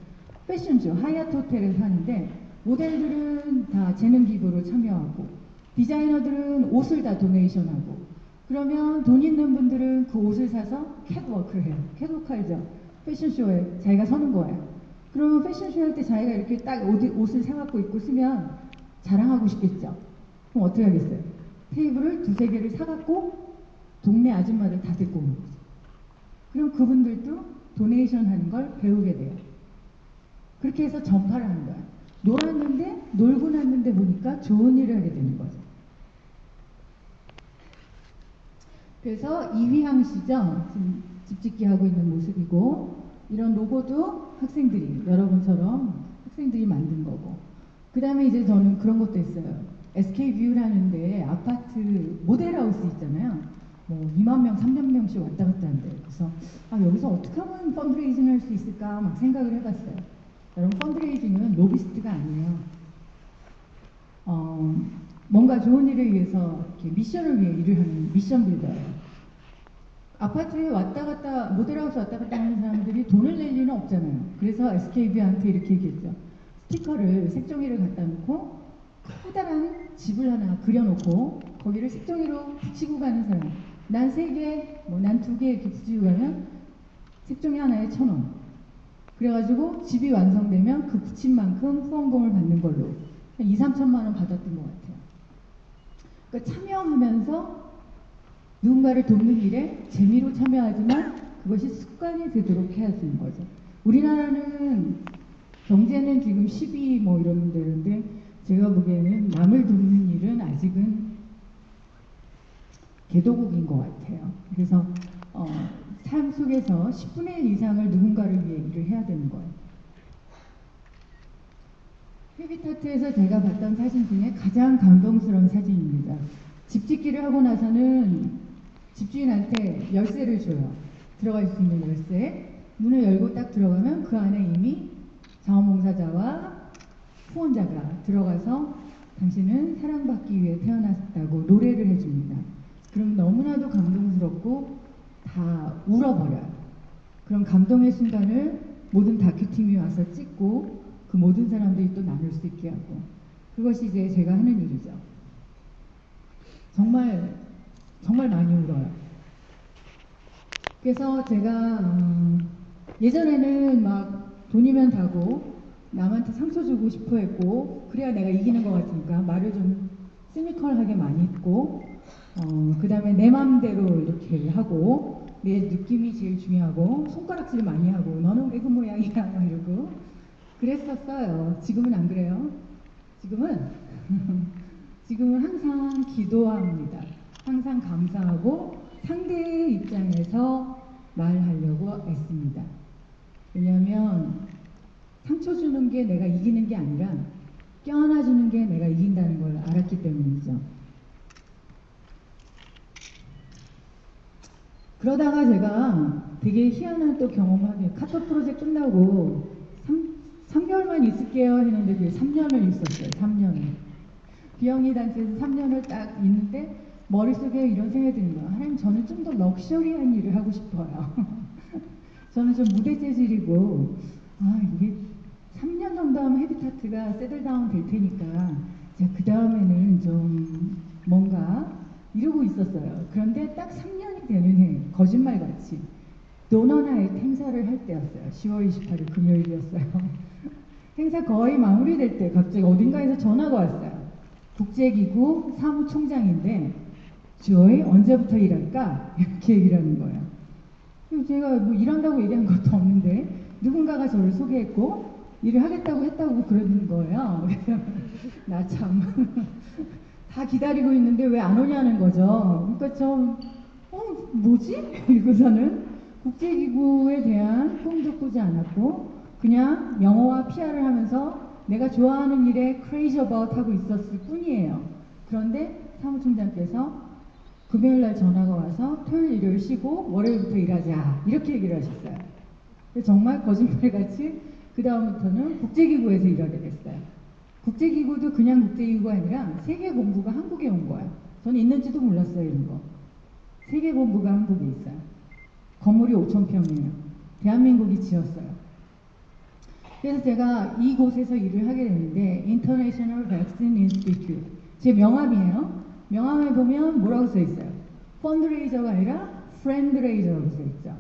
패션쇼, 하얏트 호텔에서 하는데 모델들은 다 재능 기부로 참여하고 디자이너들은 옷을 다 도네이션하고 그러면 돈 있는 분들은 그 옷을 사서 캣워크를 해요. 캣워크 알죠? 패션쇼에 자기가 서는 거예요. 그러면 패션쇼 할 때 자기가 이렇게 딱 옷을 사갖고 입고 쓰면 자랑하고 싶겠죠? 그럼 어떻게 하겠어요? 테이블을 2-3개를 사갖고 동네 아줌마들 다 데리고 오는 거죠. 그럼 그분들도 도네이션 하는 걸 배우게 돼요. 그렇게 해서 전파를 하는 거야. 놀고 났는데 보니까 좋은 일을 하게 되는 거죠. 그래서 이휘향 씨죠. 지금 집짓기 하고 있는 모습이고 이런 로고도 학생들이 여러분처럼 학생들이 만든 거고 그 다음에 이제 저는 그런 것도 했어요. SK뷰라는데 아파트 모델하우스 있잖아요. 뭐 2만 명, 3만 명씩 왔다 갔다 한대. 그래서 여기서 어떻게 하면 펀드레이징 할 수 있을까 막 생각을 해봤어요. 여러분 펀드레이징은 로비스트가 아니에요. 뭔가 좋은 일을 위해서 이렇게 미션을 위해 일을 하는 미션 빌더예요. 아파트에 왔다 갔다 모델하우스 왔다 갔다 하는 사람들이 돈을 낼 리는 없잖아요. 그래서 SKB한테 이렇게 얘기했죠. 스티커를 색종이를 갖다 놓고 커다란 집을 하나 그려놓고 거기를 색종이로 붙이고 가는 사람. 난 3개, 난 2개 이렇게 붙이고 가면 색종이 하나에 1,000원. 그래가지고 집이 완성되면 그 붙인 만큼 후원금을 받는 걸로 2, 3천만 원 받았던 것 같아요. 그러니까 참여하면서 누군가를 돕는 일에 재미로 참여하지만 그것이 습관이 되도록 해야 되는 거죠. 우리나라는 경제는 지금 12 뭐 이런 데인데 제가 보기에는 남을 돕는 일은 아직은 개도국인 것 같아요. 그래서 삶 속에서 10분의 1 이상을 누군가를 위해 일을 해야 되는 거예요. 헤비타트에서 제가 봤던 사진 중에 가장 감동스러운 사진입니다. 집 짓기를 하고 나서는 집주인한테 열쇠를 줘요. 들어갈 수 있는 열쇠. 문을 열고 딱 들어가면 그 안에 이미 자원봉사자와 후원자가 들어가서 당신은 사랑받기 위해 태어났다고 노래를 해줍니다. 그럼 너무나도 감동스럽고 다 울어버려요. 그럼 감동의 순간을 모든 다큐팀이 와서 찍고 그 모든 사람들이 또 나눌 수 있게 하고 그것이 이제 제가 하는 일이죠. 정말 많이 울어요. 그래서 제가 예전에는 막 돈이면 다고 남한테 상처 주고 싶어 했고 그래야 내가 이기는 것 같으니까 말을 좀 시니컬하게 많이 했고 그 다음에 내 맘대로 이렇게 하고 내 느낌이 제일 중요하고 손가락질 많이 하고 너는 왜 그 모양이야 막 이러고 그랬었어요. 지금은 안 그래요. 지금은 항상 기도합니다. 항상 감사하고 상대의 입장에서 말하려고 애씁니다. 왜냐하면 상처 주는 게 내가 이기는 게 아니라 껴안아주는 게 내가 이긴다는 걸 알았기 때문이죠. 그러다가 제가 되게 희한한 또 경험하게 카톡 프로젝트 끝나고 3개월만 있을게요 했는데 그게 3년을 있었어요. 3년을. 비영리 단체에서 3년을 딱 있는데 머릿속에 이런 생각이 드는 거예요. 하나님 저는 좀 더 럭셔리한 일을 하고 싶어요. 저는 좀 무대 재질이고 이게 3년 정도 하면 헤비타트가 세틀다운 될 테니까 제가 그 다음에는 좀 뭔가 이러고 있었어요. 그런데 딱 3년이 되는 해 거짓말같이 도너나잇 행사를 할 때였어요. 10월 28일 금요일이었어요. 행사 거의 마무리될 때 갑자기 어딘가에서 전화가 왔어요. 국제기구 사무총장인데 저희 언제부터 일할까? 이렇게 얘기를 하는 거예요. 제가 뭐 일한다고 얘기한 것도 없는데 누군가가 저를 소개했고 일을 하겠다고 했다고 그러는 거예요. 그래서 나 참 다 기다리고 있는데 왜 안 오냐는 거죠. 그러니까 뭐지? 이러고서는 국제기구에 대한 꿈도 꾸지 않았고 그냥 영어와 PR을 하면서 내가 좋아하는 일에 crazy about 하고 있었을 뿐이에요. 그런데 사무총장께서 금요일날 전화가 와서 토요일 일요일 쉬고 월요일부터 일하자 이렇게 얘기를 하셨어요. 정말 거짓말같이 그 다음부터는 국제기구에서 일하게 됐어요. 국제기구도 그냥 국제기구가 아니라 세계본부가 한국에 온 거예요. 저는 있는지도 몰랐어요. 이런 거. 세계본부가 한국에 있어요. 건물이 5,000평이에요. 대한민국이 지었어요. 그래서 제가 이곳에서 일을 하게 됐는데 International Vaccine Institute 제 명함이에요. 명함에 보면 뭐라고 써 있어요? 펀드레이저가 아니라 프렌드레이저라고 써 있죠.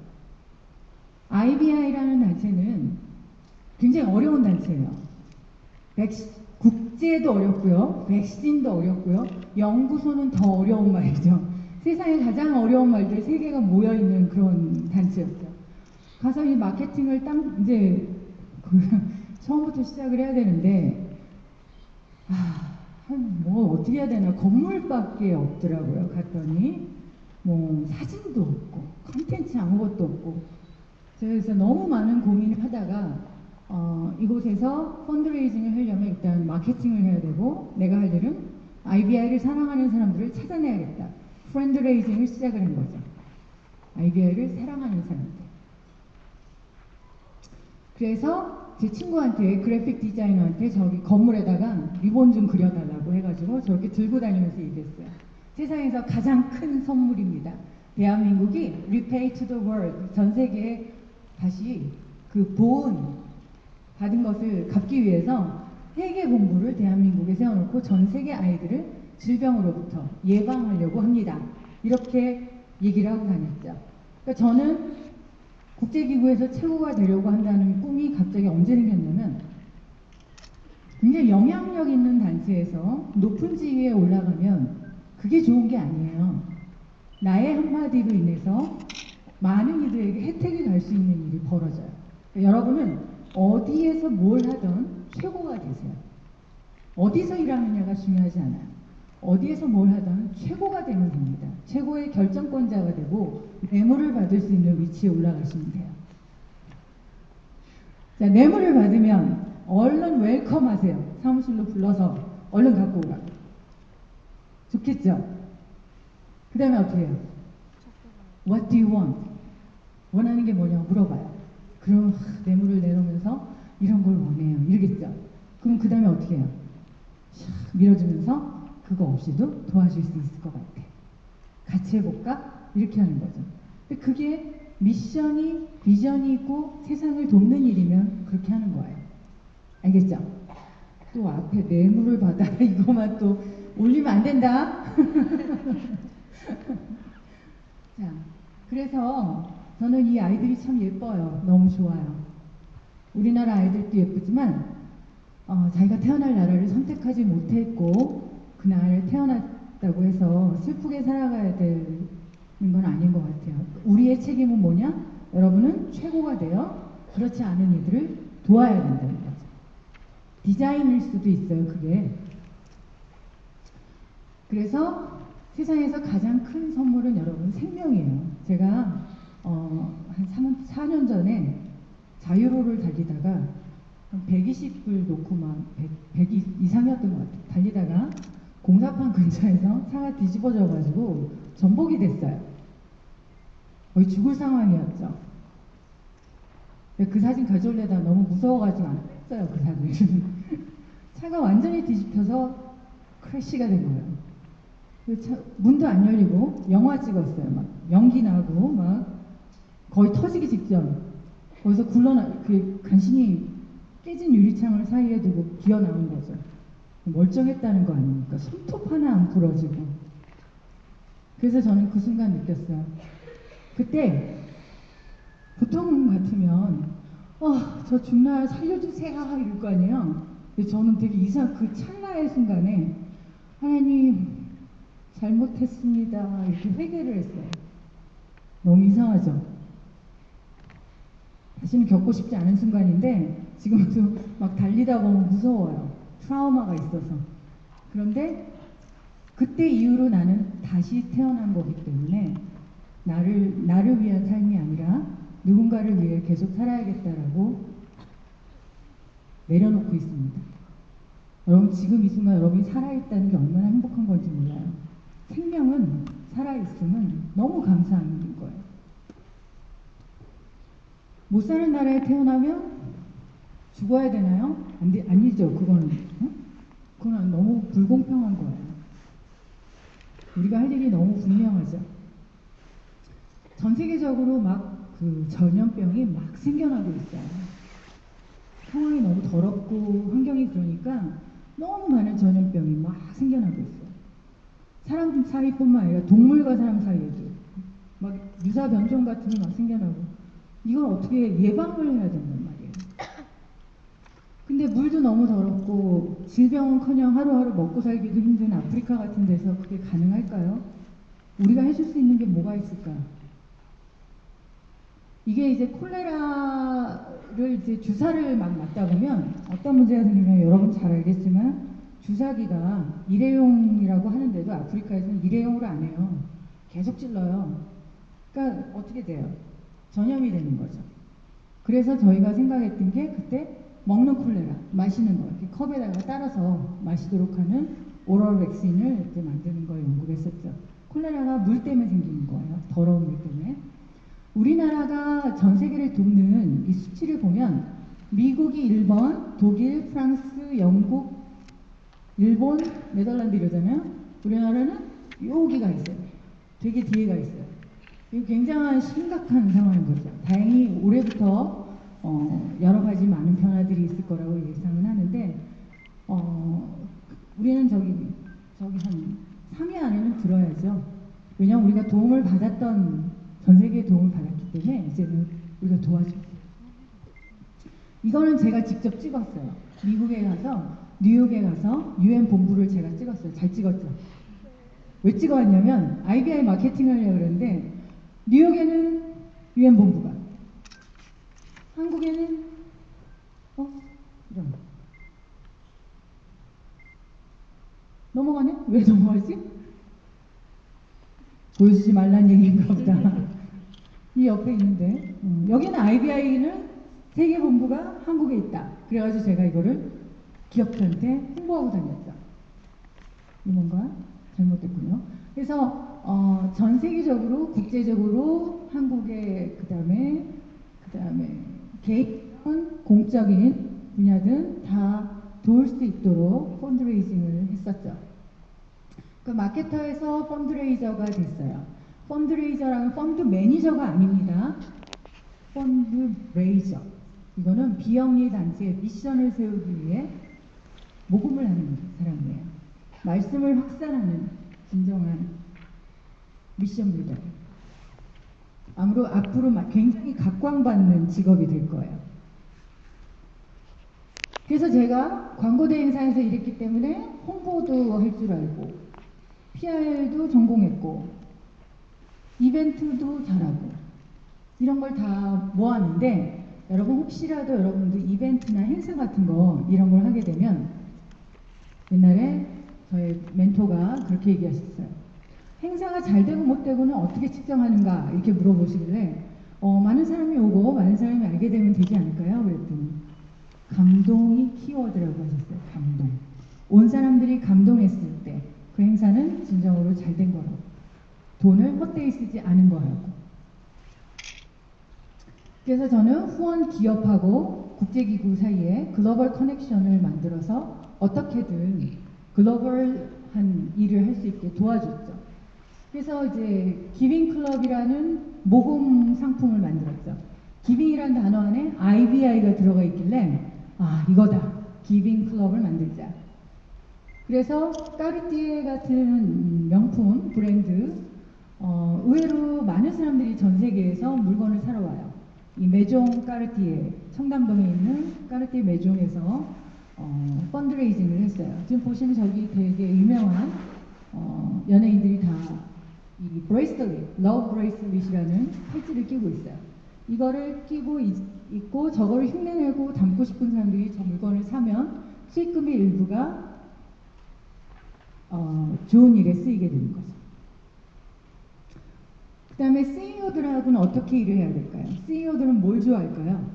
IBI라는 단체는 굉장히 어려운 단체예요. 국제도 어렵고요. 백신도 어렵고요. 연구소는 더 어려운 말이죠. 세상에 가장 어려운 말들 3개가 모여있는 그런 단체였죠. 가서 이 마케팅을 이제 처음부터 시작을 해야 되는데 뭐 어떻게 해야 되나 건물밖에 없더라고요. 갔더니 뭐 사진도 없고 컨텐츠 아무것도 없고 그래서 너무 많은 고민을 하다가 이곳에서 펀드레이징을 하려면 일단 마케팅을 해야 되고 내가 할 일은 IBI를 사랑하는 사람들을 찾아내야겠다. 펀드레이징을 시작을 한 거죠. IBI를 사랑하는 사람들. 그래서 제 친구한테 그래픽 디자이너한테 저기 건물에다가 리본 좀 그려달라고 해가지고 저렇게 들고 다니면서 얘기했어요. 세상에서 가장 큰 선물입니다. 대한민국이 repay to the world 전 세계에 다시 그 보은 받은 것을 갚기 위해서 세계본부를 대한민국에 세워놓고 전 세계 아이들을 질병으로부터 예방하려고 합니다. 이렇게 얘기를 하고 다녔죠. 그러니까 저는 국제기구에서 최고가 되려고 한다는 꿈이 갑자기 언제 생겼냐면 굉장히 영향력 있는 단체에서 높은 지위에 올라가면 그게 좋은 게 아니에요. 나의 한마디로 인해서 많은 이들에게 혜택이 갈 수 있는 일이 벌어져요. 그러니까 여러분은 어디에서 뭘 하든 최고가 되세요. 어디서 일하느냐가 중요하지 않아요. 어디에서 뭘 하든 최고가 되면 됩니다. 최고의 결정권자가 되고 뇌물을 받을 수 있는 위치에 올라가시면 돼요. 자, 뇌물을 받으면 얼른 웰컴 하세요. 사무실로 불러서 얼른 갖고 오라고. 좋겠죠? 그 다음에 어떻게 해요? What do you want? 원하는 게 뭐냐고 물어봐요. 그럼 뇌물을 내놓으면서 이런 걸 원해요. 이러겠죠? 그럼 그 다음에 어떻게 해요? 샥 밀어주면서 그거 없이도 도와줄 수 있을 것 같아. 같이 해볼까? 이렇게 하는 거죠. 근데 그게 미션이, 비전이 있고 세상을 돕는 일이면 그렇게 하는 거예요. 알겠죠? 또 앞에 뇌물을 받아 이거만 또 올리면 안 된다. 자, 그래서 저는 이 아이들이 참 예뻐요. 너무 좋아요. 우리나라 아이들도 예쁘지만 자기가 태어날 나라를 선택하지 못했고 그 나라에 태어났다고 해서 슬프게 살아가야 되는 건 아닌 것 같아요. 우리의 책임은 뭐냐? 여러분은 최고가 되어 그렇지 않은 이들을 도와야 된다는 거죠. 디자인일 수도 있어요, 그게. 그래서 세상에서 가장 큰 선물은 여러분 생명이에요. 제가 한 4년 전에 자유로를 달리다가 120을 놓고 막 100 이상이었던 것 같아요. 달리다가 공사판 근처에서 차가 뒤집어져가지고 전복이 됐어요. 거의 죽을 상황이었죠. 그 사진 가져오려다가 너무 무서워가지고 안 뺐어요, 그 사진. 차가 완전히 뒤집혀서 크래시가 된 거예요. 문도 안 열리고 영화 찍었어요. 막 연기 나고 막 거의 터지기 직전. 거기서 간신히 깨진 유리창을 사이에 두고 기어 나온 거죠. 멀쩡했다는 거 아닙니까? 손톱 하나 안 부러지고. 그래서 저는 그 순간 느꼈어요. 그때 보통 같으면 저 죽나요? 살려주세요 이럴 거 아니에요. 근데 저는 되게 그 찰나의 순간에 하나님 잘못했습니다 이렇게 회개를 했어요. 너무 이상하죠? 다시는 겪고 싶지 않은 순간인데 지금도 막 달리다 보면 무서워요. 트라우마가 있어서. 그런데 그때 이후로 나는 다시 태어난 거기 때문에 나를 위한 삶이 아니라 누군가를 위해 계속 살아야겠다라고 내려놓고 있습니다. 여러분 지금 이 순간 여러분이 살아있다는 게 얼마나 행복한 건지 몰라요. 생명은 살아있음은 너무 감사한 일인 거예요. 못 사는 나라에 태어나면 죽어야 되나요? 아니죠. 그건 너무 불공평한 거예요. 우리가 할 일이 너무 분명하죠. 전 세계적으로 막 전염병이 막 생겨나고 있어요. 상황이 너무 더럽고 환경이 그러니까 너무 많은 전염병이 막 생겨나고 있어요. 사람 사이뿐만 아니라 동물과 사람 사이에도 막 유사 변종 같은 게 막 생겨나고 이걸 어떻게 예방을 해야 된단 말이에요. 근데 물도 너무 더럽고 질병은커녕 하루하루 먹고 살기도 힘든 아프리카 같은 데서 그게 가능할까요? 우리가 해줄 수 있는 게 뭐가 있을까? 이게 이제 콜레라를 이제 주사를 막 맞다 보면 어떤 문제가 생기면 여러분 잘 알겠지만 주사기가 일회용이라고 하는데도 아프리카에서는 일회용으로 안 해요. 계속 찔러요. 그러니까 어떻게 돼요? 전염이 되는 거죠. 그래서 저희가 생각했던 게 그때 먹는 콜레라, 마시는 거, 이렇게 컵에다가 따라서 마시도록 하는 오럴 백신을 이제 만드는 걸 연구를 했었죠. 콜레라가 물 때문에 생기는 거예요. 더러운 물 때문에. 우리나라가 전 세계를 돕는 이 수치를 보면 미국이 1번, 독일, 프랑스, 영국, 일본, 네덜란드 이러잖아요. 우리나라는 여기가 있어요. 되게 뒤에가 있어요. 이거 굉장한 심각한 상황인 거죠. 다행히 올해부터 여러 가지 많은 변화들이 있을 거라고 예상은 하는데 우리는 저기 한 3위 안에는 들어야죠. 왜냐하면 우리가 도움을 받았던 전 세계의 도움을 받았기 때문에 이제는 우리가 도와줘요. 이거는 제가 직접 찍었어요. 미국에 가서, 뉴욕에 가서 UN 본부를 제가 찍었어요. 잘 찍었죠. 왜 찍어왔냐면 IBI 마케팅을 하려고 그러는데 뉴욕에는 UN 본부가, 한국에는 이런 넘어가네? 왜 넘어가지? 보여주지 말란 얘기인가 보다. 이 옆에 있는데 여기는 IBI는 세계 본부가 한국에 있다. 그래가지고 제가 이거를 기업들한테 홍보하고 다녔죠. 이 뭔가 잘못됐군요. 그래서 전 세계적으로 국제적으로 한국의 그다음에 개인 공적인 분야든 다 도울 수 있도록 펀드레이징을 했었죠. 그 마케터에서 펀드레이저가 됐어요. 펀드레이저라는 펀드 매니저가 아닙니다. 펀드레이저. 이거는 비영리 단체의 미션을 세우기 위해 모금을 하는 사람이에요. 말씀을 확산하는 진정한 미션 빌더. 앞으로 굉장히 각광받는 직업이 될 거예요. 그래서 제가 광고대 행사에서 일했기 때문에 홍보도 할 줄 알고 PR도 전공했고 이벤트도 잘하고 이런 걸 다 모았는데, 여러분 혹시라도 여러분들 이벤트나 행사 같은 거 이런 걸 하게 되면 옛날에 저의 멘토가 그렇게 얘기하셨어요. 행사가 잘 되고 못 되고는 어떻게 측정하는가 이렇게 물어보시길래 많은 사람이 오고 많은 사람이 알게 되면 되지 않을까요? 그랬더니 감동이 키워드라고 하셨어요. 감동. 온 사람들이 감동했을 때 그 행사는 진정으로 잘 된 거라고. 돈을 헛되이 쓰지 않은 거라고. 그래서 저는 후원 기업하고 국제기구 사이에 글로벌 커넥션을 만들어서 어떻게든 글로벌한 일을 할 수 있게 도와줬죠. 그래서 이제 기빙클럽이라는 모금 상품을 만들었죠. 기빙이라는 단어 안에 IBI가 들어가 있길래 이거다. 기빙클럽을 만들자. 그래서 까르띠에 같은 명품 브랜드 의외로 많은 사람들이 전 세계에서 물건을 사러 와요. 이 메종 까르띠에, 청담동에 있는 까르띠에 메종에서 펀드레이징을 했어요. 지금 보시면 저기 되게 유명한 연예인들이 다 이 브레이슬릿, 러브 브레이슬릿이라는 팔찌를 끼고 있어요. 이거를 끼고 있고 저거를 흉내내고 담고 싶은 사람들이 저 물건을 사면 수익금의 일부가 좋은 일에 쓰이게 되는 거죠. 그 다음에 CEO들하고는 어떻게 일을 해야 될까요? CEO들은 뭘 좋아할까요?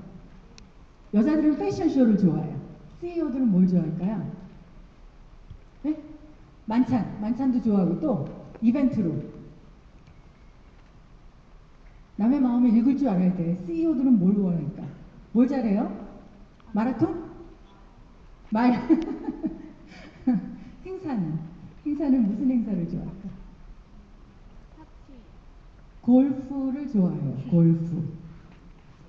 여자들은 패션쇼를 좋아해요. CEO들은 뭘 좋아할까요? 네? 만찬도 좋아하고 또 이벤트로. 남의 마음을 읽을 줄 알아야 돼. CEO들은 뭘 원할까? 뭘 잘해요? 마라톤? 행사는 무슨 행사를 좋아할까? 골프를 좋아해요. 골프.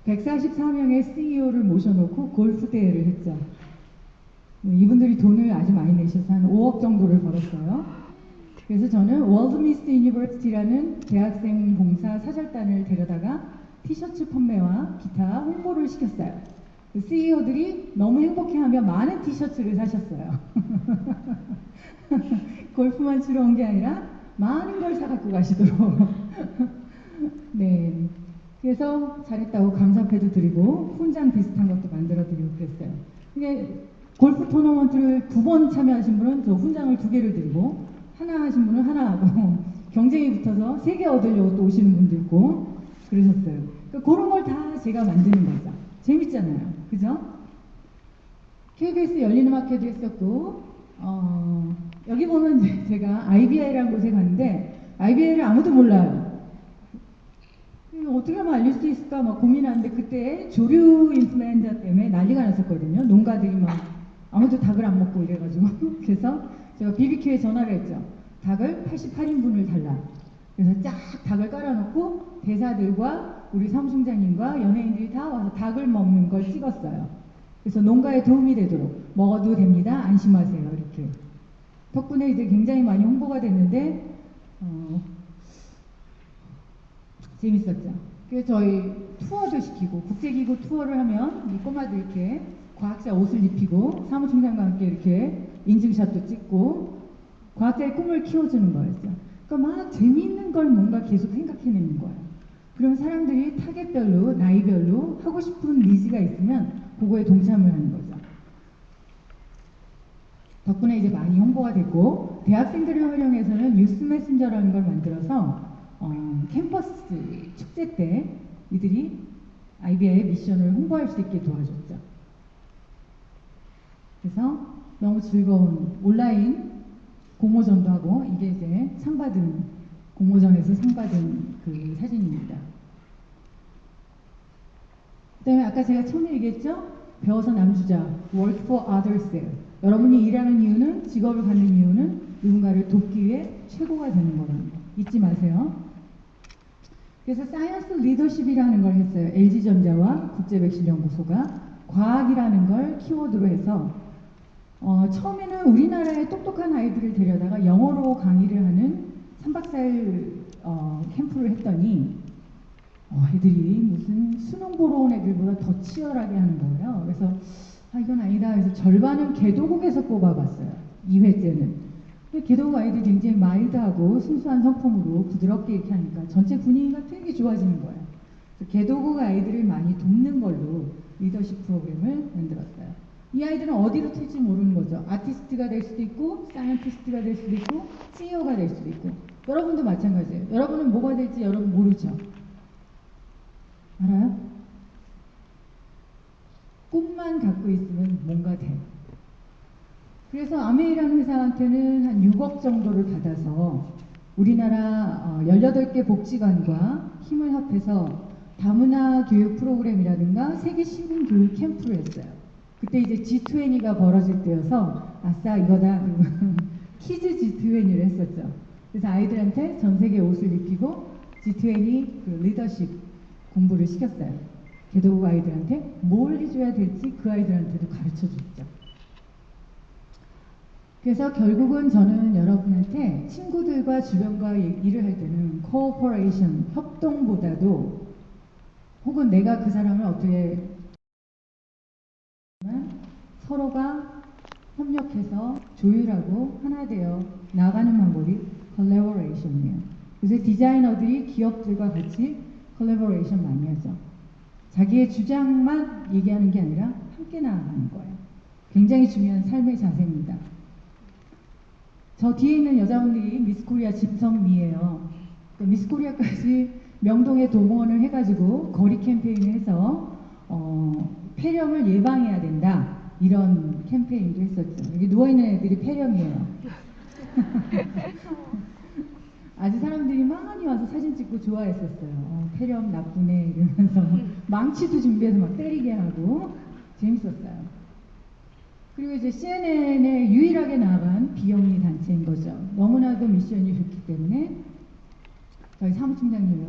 144명의 CEO를 모셔놓고 골프 대회를 했죠. 이분들이 돈을 아주 많이 내셔서 한 5억 정도를 벌었어요. 그래서 저는 월드미스 유니버시티라는 대학생 봉사 사절단을 데려다가 티셔츠 판매와 기타 홍보를 시켰어요. CEO들이 너무 행복해하며 많은 티셔츠를 사셨어요. 골프만 치러 온 게 아니라 많은 걸 사갖고 가시도록. 네. 그래서 잘했다고 감사패도 드리고 훈장 비슷한 것도 만들어 드리고 그랬어요. 이게 골프 토너먼트를 2번 참여하신 분은 저 훈장을 2개를 드리고, 하나 하신 분은 하나 하고, 경쟁이 붙어서 3개 얻으려고 또 오시는 분도 있고 그러셨어요. 그러니까 그런 걸 다 제가 만드는 거죠. 재밌잖아요. 그죠? KBS 열린음악회도 했었고, 여기 보면 제가 IBI라는 곳에 갔는데 IBI를 아무도 몰라요. 어떻게 하면 알릴 수 있을까 막 고민하는데, 그때 조류 인플루엔자 때문에 난리가 났었거든요. 농가들이 막 아무도 닭을 안 먹고 이래가지고 그래서 제가 BBQ에 전화를 했죠. 닭을 88인분을 달라. 그래서 쫙 닭을 깔아놓고 대사들과 우리 사무총장님과 연예인들이 다 와서 닭을 먹는 걸 찍었어요. 그래서 농가에 도움이 되도록 먹어도 됩니다. 안심하세요. 이렇게. 덕분에 이제 굉장히 많이 홍보가 됐는데 재밌었죠. 그래서 저희 투어도 시키고 국제기구 투어를 하면 이 꼬마들 이렇게 과학자 옷을 입히고 사무총장과 함께 이렇게 인증샷도 찍고 과학자의 꿈을 키워주는 거였죠. 그러니까 막 재미있는 걸 뭔가 계속 생각해내는 거예요. 그럼 사람들이 타겟별로 나이별로 하고 싶은 니즈가 있으면 그거에 동참을 하는 거죠. 덕분에 이제 많이 홍보가 됐고 대학생들을 활용해서는 뉴스 메신저라는 걸 만들어서 캠퍼스 축제 때 이들이 아이비아의 미션을 홍보할 수 있게 도와줬죠. 그래서 너무 즐거운 온라인 공모전도 하고 이게 이제 상 받은 공모전에서 상 받은 그 사진입니다. 그다음에 아까 제가 처음에 얘기했죠? 배워서 남주자, work for others. 여러분이 일하는 이유는, 직업을 갖는 이유는 누군가를 돕기 위해 최고가 되는 거라는 거 잊지 마세요. 그래서 사이언스 리더십이라는 걸 했어요. LG전자와 국제백신연구소가 과학이라는 걸 키워드로 해서 처음에는 우리나라의 똑똑한 아이들을 데려다가 영어로 강의를 하는 3박 4일 캠프를 했더니 애들이 무슨 수능 보러 온 애들보다 더 치열하게 하는 거예요. 그래서 이건 아니다. 그래서 절반은 개도국에서 뽑아봤어요. 2회째는. 개도국 아이들이 굉장히 마일드하고 순수한 성품으로 부드럽게 이렇게 하니까 전체 분위기가 되게 좋아지는 거예요. 그래서 개도국 아이들을 많이 돕는 걸로 리더십 프로그램을 만들었어요. 이 아이들은 어디로 튈지 모르는 거죠. 아티스트가 될 수도 있고 사이언티스트가 될 수도 있고 CEO가 될 수도 있고 여러분도 마찬가지예요. 여러분은 뭐가 될지 여러분 모르죠. 알아요? 꿈만 갖고 있으면 뭔가 돼. 그래서 아메이라는 회사한테는 한 6억 정도를 받아서 우리나라 18개 복지관과 힘을 합해서 다문화 교육 프로그램이라든가 세계 시민 교육 캠프를 했어요. 그때 이제 G20가 벌어질 때여서 아싸 이거다. 키즈 G20를 했었죠. 그래서 아이들한테 전 세계 옷을 입히고 G20 그 리더십 공부를 시켰어요. 개도국 아이들한테 뭘 해줘야 될지 그 아이들한테도 가르쳐 줬죠. 그래서 결국은 저는 여러분한테 친구들과 주변과 일을 할 때는 코오퍼레이션, 협동보다도 혹은 내가 그 사람을 어떻게 서로가 협력해서 조율하고 하나 되어 나가는 방법이 컬래버레이션이에요. 그래서 디자이너들이 기업들과 같이 컬래버레이션 많이 하죠. 자기의 주장만 얘기하는 게 아니라 함께 나아가는 거예요. 굉장히 중요한 삶의 자세입니다. 저 뒤에 있는 여자분들이 미스코리아 진성미예요. 미스코리아까지 명동에 동원을 해가지고 거리 캠페인을 해서 폐렴을 예방해야 된다. 이런 캠페인도 했었죠. 여기 누워있는 애들이 폐렴이에요. 아주 사람들이 많이 와서 사진 찍고 좋아했었어요. 폐렴 나쁘네 이러면서 망치도 준비해서 막 때리게 하고 재밌었어요. 그리고 이제 CNN에 유일하게 나간 비영리 단체인 거죠. 너무나도 미션이 좋기 때문에 저희 사무총장님은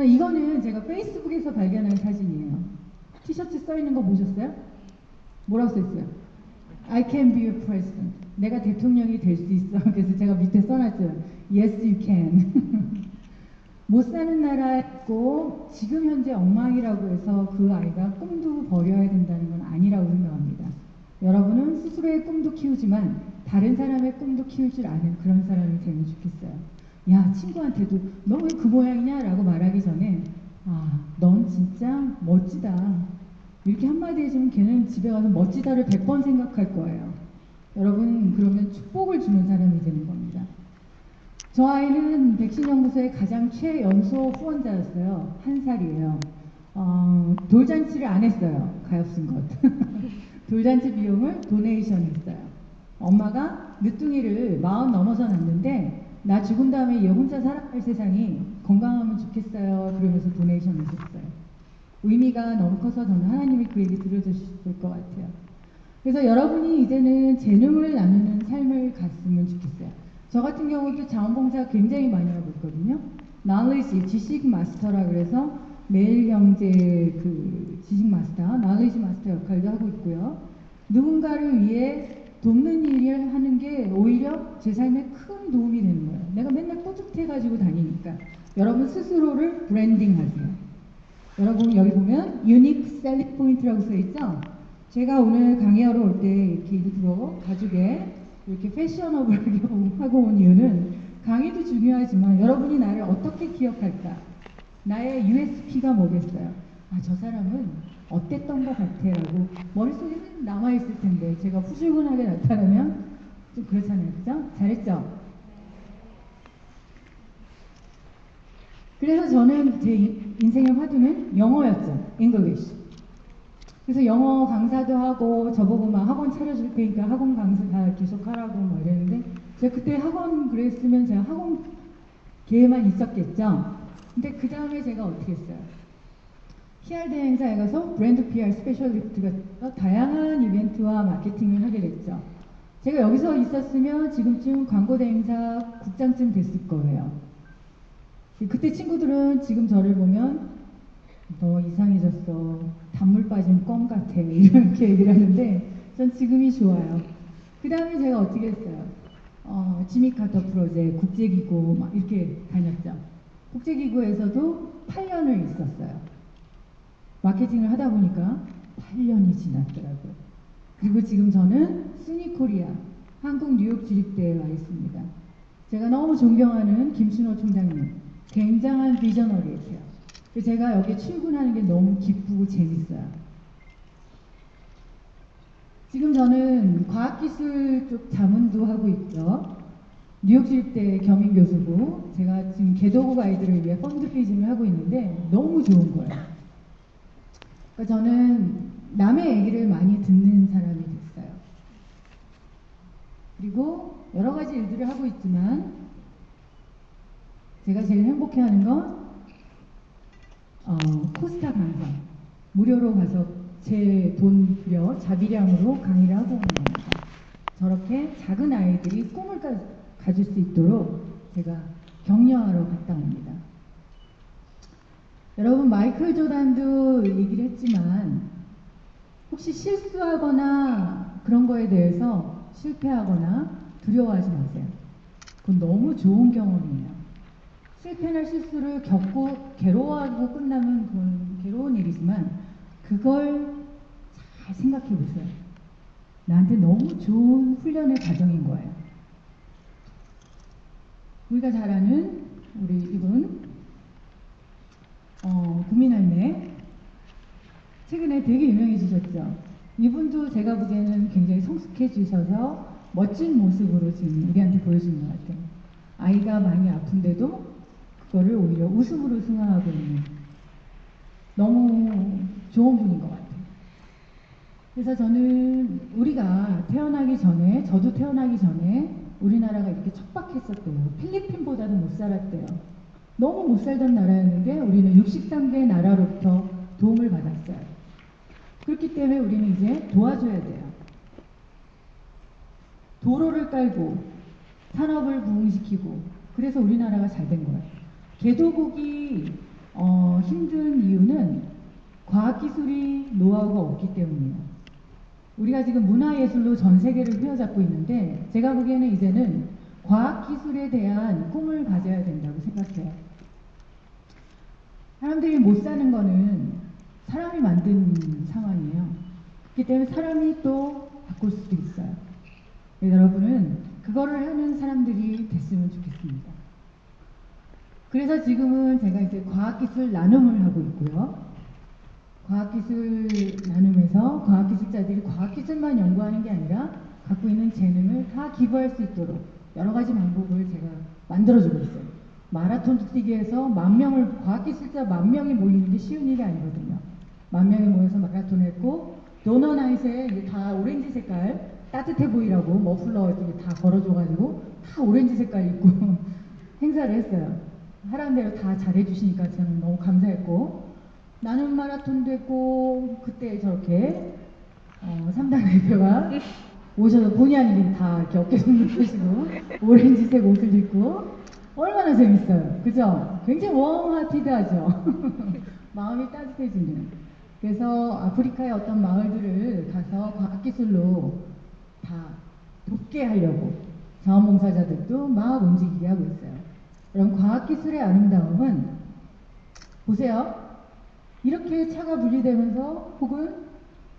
이거는 제가 페이스북에서 발견한 사진이에요. 티셔츠 써 있는 거 보셨어요? 뭐라고 써 있어요? I can be your president. 내가 대통령이 될 수 있어. 그래서 제가 밑에 써놨죠. Yes, you can. 못 사는 나라에 있고 지금 현재 엉망이라고 해서 그 아이가 꿈도 버려야 된다는 건 아니라고 생각합니다. 여러분은 스스로의 꿈도 키우지만 다른 사람의 꿈도 키울 줄 아는 그런 사람이 되면 좋겠어요. 야, 친구한테도 너 왜 그 모양이냐? 라고 말하기 전에 넌 진짜 멋지다. 이렇게 한마디 해주면 걔는 집에 가서 멋지다를 100번 생각할 거예요. 여러분 그러면 축복을 주는 사람이 되는 겁니다. 저 아이는 백신연구소의 가장 최연소 후원자였어요. 1살이에요. 돌잔치를 안 했어요. 가엾은 것. 돌잔치 비용을 도네이션 했어요. 엄마가 늦둥이를 40 넘어서 낳는데 나 죽은 다음에 얘 혼자 살아갈 세상이 건강하면 좋겠어요. 그러면서 도네이션 했었어요. 의미가 너무 커서 저는 하나님이 그 얘기 들어주실 것 같아요. 그래서 여러분이 이제는 재능을 나누는 삶을 갔으면 좋겠어요. 저 같은 경우도 자원봉사 굉장히 많이 하고 있거든요. knowledge, 지식 마스터라 그래서 매일경제 그 지식 마스터, knowledge 마스터 역할도 하고 있고요. 누군가를 위해 돕는 일을 하는 게 오히려 제 삶에 큰 도움이 되는 거예요. 내가 맨날 뿌듯해가지고 다니니까. 여러분 스스로를 브랜딩하세요. 여러분 여기 보면 유닉 셀링 포인트라고 써있죠? 제가 오늘 강의하러 올 때 이렇게 일부러 가죽에 이렇게 패셔너블하게 하고 온 이유는 강의도 중요하지만 여러분이 나를 어떻게 기억할까? 나의 USP가 뭐겠어요? 아, 저 사람은 어땠던 것 같아 라고 머릿속에는 남아있을 텐데 제가 후줄근하게 나타나면 좀 그렇잖아요. 그죠? 잘했죠? 그래서 저는 제 인생의 화두는 영어였죠. English. 그래서 영어 강사도 하고 저보고 막 학원 차려줄 테니까 학원 강사 계속 하라고 막 이랬는데 제가 그때 학원 그랬으면 제가 학원 기회만 있었겠죠. 근데 그 다음에 제가 어떻게 했어요? PR 대행사에 가서 브랜드 PR 스페셜리스트가 다양한 이벤트와 마케팅을 하게 됐죠. 제가 여기서 있었으면 지금쯤 광고 대행사 국장쯤 됐을 거예요. 그때 친구들은 지금 저를 보면 너 이상해졌어. 단물 빠진 껌 같아. 이렇게 얘기를 하는데 전 지금이 좋아요. 그 다음에 제가 어떻게 했어요? 지미 카터 프로젝트, 국제기구 막 이렇게 다녔죠. 국제기구에서도 8년을 있었어요. 마케팅을 하다 보니까 8년이 지났더라고요. 그리고 지금 저는 쓰니코리아 한국 뉴욕 주립대에 와 있습니다. 제가 너무 존경하는 김순호 총장님. 굉장한 비저너리세요. 제가 여기 출근하는 게 너무 기쁘고 재밌어요. 지금 저는 과학기술 쪽 자문도 하고 있죠. 뉴욕주립대 겸임교수고 제가 지금 개도국 아이들을 위해 펀드레이징을 하고 있는데 너무 좋은 거예요. 그러니까 저는 남의 얘기를 많이 듣는 사람이 됐어요. 그리고 여러 가지 일들을 하고 있지만 제가 제일 행복해하는 건 코스타 강사 무료로 가서 제 돈 들여 자비량으로 강의를 하고 오는 겁니다. 저렇게 작은 아이들이 꿈을 가질 수 있도록 제가 격려하러 갔다 옵니다. 여러분 마이클 조단도 얘기를 했지만 혹시 실수하거나 그런 거에 대해서 실패하거나 두려워하지 마세요. 그건 너무 좋은 경험이에요. 실패나 실수를 겪고 괴로워하고 끝나면 그건 괴로운 일이지만 그걸 잘 생각해 보세요. 나한테 너무 좋은 훈련의 과정인 거예요. 우리가 잘 아는 우리 이분 구민할매 최근에 되게 유명해지셨죠. 이분도 제가 보기에는 굉장히 성숙해지셔서 멋진 모습으로 지금 우리한테 보여주는 것 같아요. 아이가 많이 아픈데도 그거를 오히려 웃음으로 승화하고 있는 너무 좋은 분인 것 같아요. 그래서 저는 우리가 태어나기 전에 저도 태어나기 전에 우리나라가 이렇게 척박했었대요. 필리핀보다도 못 살았대요. 너무 못 살던 나라였는데 우리는 63개 나라로부터 도움을 받았어요. 그렇기 때문에 우리는 이제 도와줘야 돼요. 도로를 깔고 산업을 부흥시키고 그래서 우리나라가 잘 된 거예요. 개도국이 힘든 이유는 과학기술이 노하우가 없기 때문이에요. 우리가 지금 문화예술로 전 세계를 휘어잡고 있는데 제가 보기에는 이제는 과학기술에 대한 꿈을 가져야 된다고 생각해요. 사람들이 못 사는 거는 사람이 만든 상황이에요. 그렇기 때문에 사람이 또 바꿀 수도 있어요. 여러분은 그거를 하는 사람들이 됐으면 좋겠습니다. 그래서 지금은 제가 이제 과학기술 나눔을 하고 있고요. 과학기술 나눔에서 과학기술자들이 과학기술만 연구하는 게 아니라 갖고 있는 재능을 다 기부할 수 있도록 여러 가지 방법을 제가 만들어주고 있어요. 마라톤 뛰기에서 과학기술자 10,000명이 모이는 게 쉬운 일이 아니거든요. 10,000명이 모여서 마라톤 했고, 도너나잇에 다 오렌지 색깔, 따뜻해 보이라고 머플러 이렇게 다 걸어줘가지고, 다 오렌지 색깔 입고 행사를 했어요. 하라는 대로 다 잘해주시니까 저는 너무 감사했고, 나눔 마라톤도 했고, 그때 저렇게, 3당 대표가 오셔서 본의 아니게 다 이렇게 어깨 동무 펴시고, 오렌지색 옷을 입고, 얼마나 재밌어요. 그죠? 굉장히 웜하티드하죠? 마음이 따뜻해지는. 그래서 아프리카의 어떤 마을들을 가서 과학기술로 다 돕게 하려고 자원봉사자들도 막 움직이게 하고 있어요. 여러분, 과학기술의 아름다움은 보세요. 이렇게 차가 분리되면서 혹은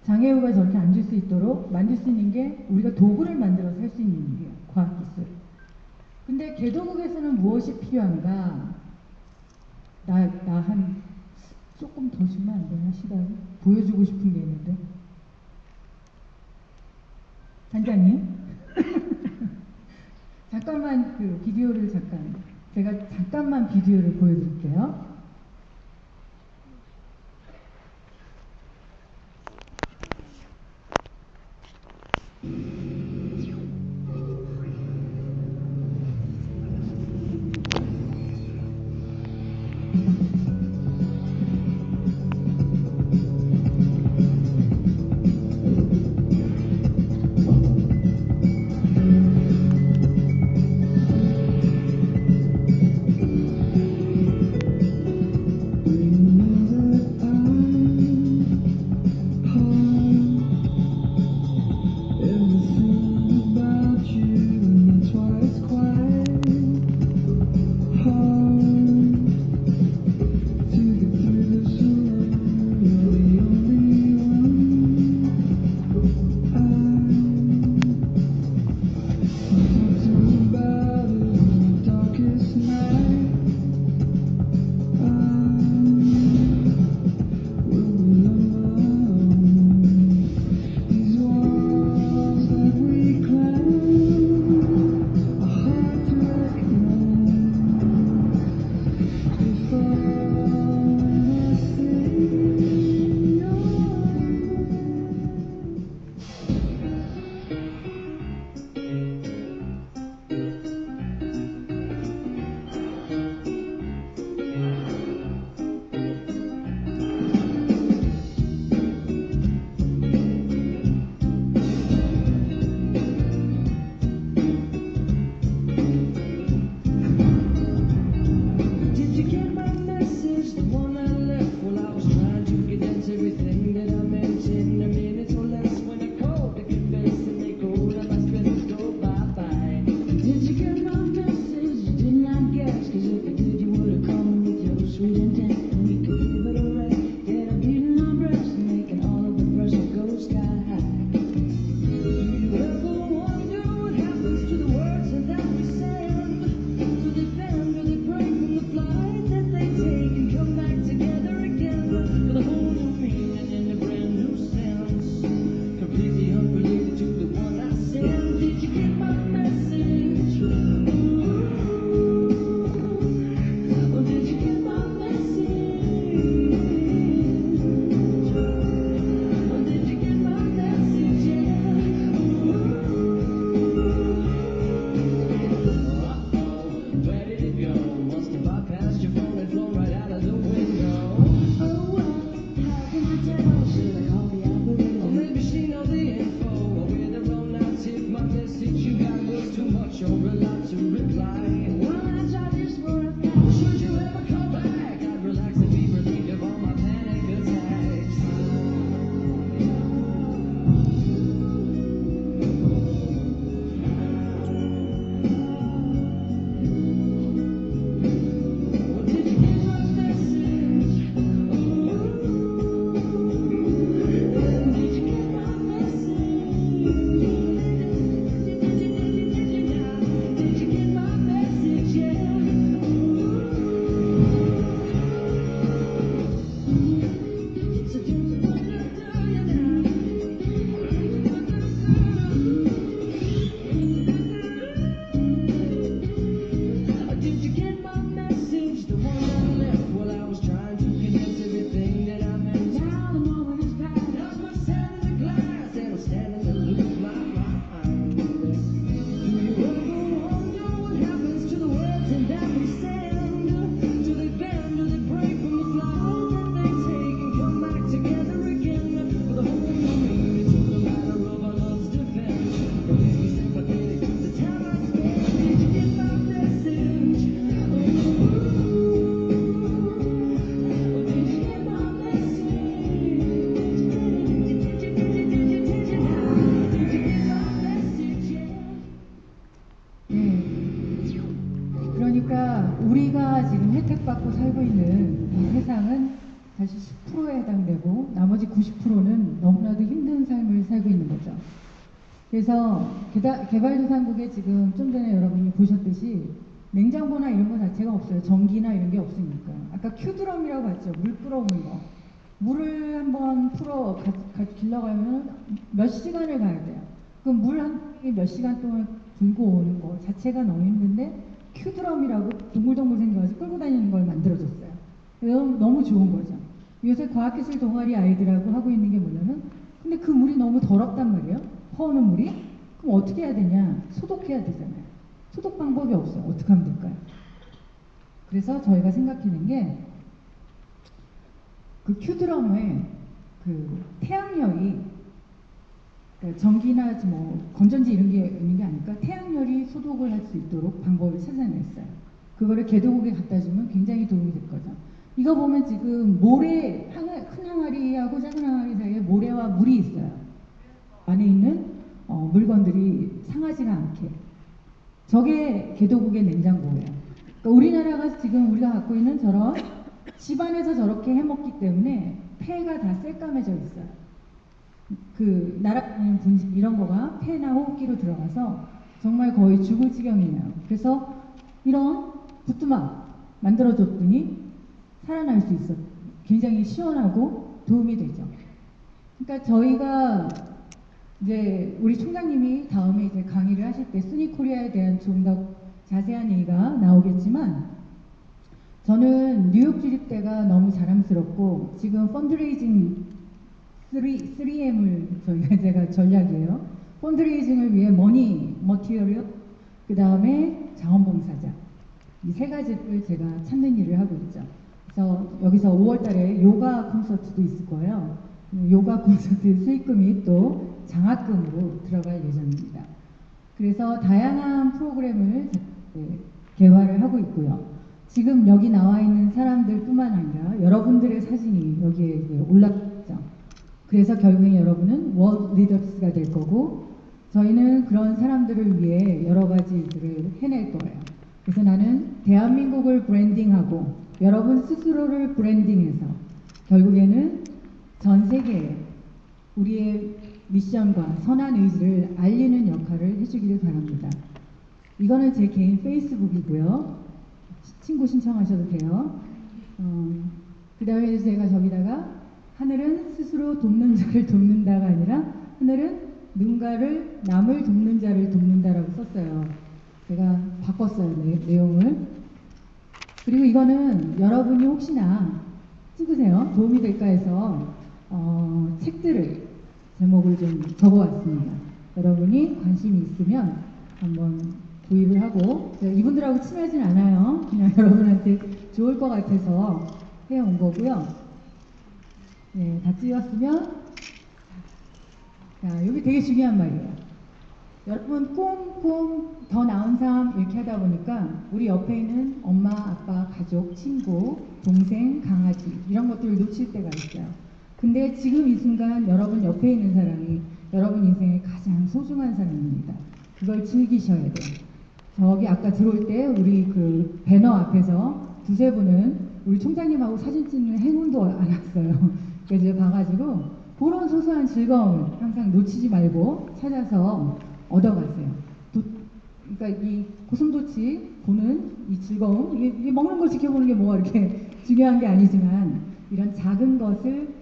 장애우가 저렇게 앉을 수 있도록 만들 수 있는 게 우리가 도구를 만들어서 할 수 있는 일이에요. 과학기술. 근데 개도국에서는 무엇이 필요한가? 나 한 조금 더 주면 안 되나, 시간을? 보여주고 싶은 게 있는데. 단장님? 잠깐만 그 비디오를 제가 잠깐만 비디오를 보여드릴게요. 혜택받고 살고 있는 이 세상은 사실 10%에 해당되고 나머지 90%는 너무나도 힘든 삶을 살고 있는 거죠. 그래서 개발도상국에 지금 좀 전에 여러분이 보셨듯이 냉장고나 이런 거 자체가 없어요. 전기나 이런 게 없으니까. 아까 큐드럼이라고 봤죠. 물 끌어오는 거. 물을 한번 길러가면 몇 시간을 가야 돼요. 그럼 물 한 병이 몇 시간 동안 들고 오는 거 자체가 너무 힘든데 큐드럼이라고 동글동글 생겨가지고 끌고 다니는 걸 만들어줬어요. 너무 좋은 거죠. 요새 과학기술 동아리 아이들하고 하고 있는 게 뭐냐면 근데 그 물이 너무 더럽단 말이에요. 퍼오는 물이. 그럼 어떻게 해야 되냐? 소독해야 되잖아요. 소독 방법이 없어요. 어떻게 하면 될까요? 그래서 저희가 생각하는 게 그 큐드럼에 그 태양열이 그러니까 전기나 뭐 건전지 이런 게 있는 게 아닐까? 태양열이 소독을 할 수 있도록 방법을 찾아냈어요. 그거를 개도국에 갖다 주면 굉장히 도움이 될 거죠. 이거 보면 지금 모래, 큰 항아리하고 작은 항아리 사이에 모래와 물이 있어요. 안에 있는 물건들이 상하지가 않게. 저게 개도국의 냉장고예요. 그러니까 우리나라가 지금 우리가 갖고 있는 저런 집안에서 저렇게 해먹기 때문에 폐가 다 새까매져 있어요. 그 날아다니는 분식 이런 거가 폐나 호흡기로 들어가서 정말 거의 죽을 지경이에요. 그래서 이런 부뚜막 만들어줬더니 살아날 수 있어요. 굉장히 시원하고 도움이 되죠. 그러니까 저희가 이제 우리 총장님이 다음에 이제 강의를 하실 때 쓰니코리아에 대한 좀 더 자세한 얘기가 나오겠지만 저는 뉴욕 주립 때가 너무 자랑스럽고 지금 펀드레이징 3M을 제가 전략이에요. 펀드레이징을 위해 머니, 머티리얼, 그 다음에 자원봉사자 이 세 가지를 제가 찾는 일을 하고 있죠. 그래서 여기서 5월 달에 요가 콘서트도 있을 거예요. 요가 콘서트 수익금이 또 장학금으로 들어갈 예정입니다. 그래서 다양한 프로그램을 개발을 하고 있고요. 지금 여기 나와 있는 사람들뿐만 아니라 여러분들의 사진이 여기에 올라있죠. 그래서 결국에 여러분은 월드 리더스가 될 거고 저희는 그런 사람들을 위해 여러 가지 일들을 해낼 거예요. 그래서 나는 대한민국을 브랜딩하고 여러분 스스로를 브랜딩해서 결국에는 전 세계에 우리의 미션과 선한 의지를 알리는 역할을 해주기를 바랍니다. 이거는 제 개인 페이스북이고요. 친구 신청하셔도 돼요. 그 다음에 제가 저기다가 하늘은 스스로 돕는 자를 돕는다가 아니라 하늘은 누군가를 남을 돕는 자를 돕는다라고 썼어요. 제가 바꿨어요. 내용을. 그리고 이거는 여러분이 혹시나 찍으세요. 도움이 될까 해서 책들을 제목을 좀 적어왔습니다. 여러분이 관심이 있으면 한번 구입을 하고 이분들하고 친하진 않아요. 그냥 여러분한테 좋을 것 같아서 해온 거고요. 네, 다 찍었으면 자, 여기 되게 중요한 말이에요. 여러분 꽁꽁 더 나은 삶 이렇게 하다 보니까 우리 옆에 있는 엄마, 아빠, 가족, 친구, 동생, 강아지 이런 것들을 놓칠 때가 있어요. 근데 지금 이 순간 여러분 옆에 있는 사람이 여러분 인생의 가장 소중한 사람입니다. 그걸 즐기셔야 돼요. 저기 아까 들어올 때 우리 그 배너 앞에서 두세 분은 우리 총장님하고 사진 찍는 행운도 안 왔어요. 그래서 봐가지고 그런 소소한 즐거움을 항상 놓치지 말고 찾아서 얻어가세요. 그러니까 이 고슴도치 보는 이 즐거움, 이게 먹는 거 지켜보는 게 뭐가 이렇게 중요한 게 아니지만 이런 작은 것을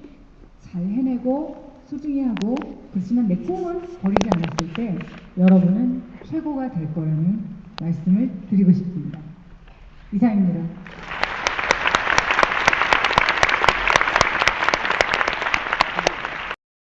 잘 해내고 소중히 하고 그렇지만 내 꿈을 버리지 않았을 때 여러분은 최고가 될 거라는 말씀을 드리고 싶습니다. 이상입니다.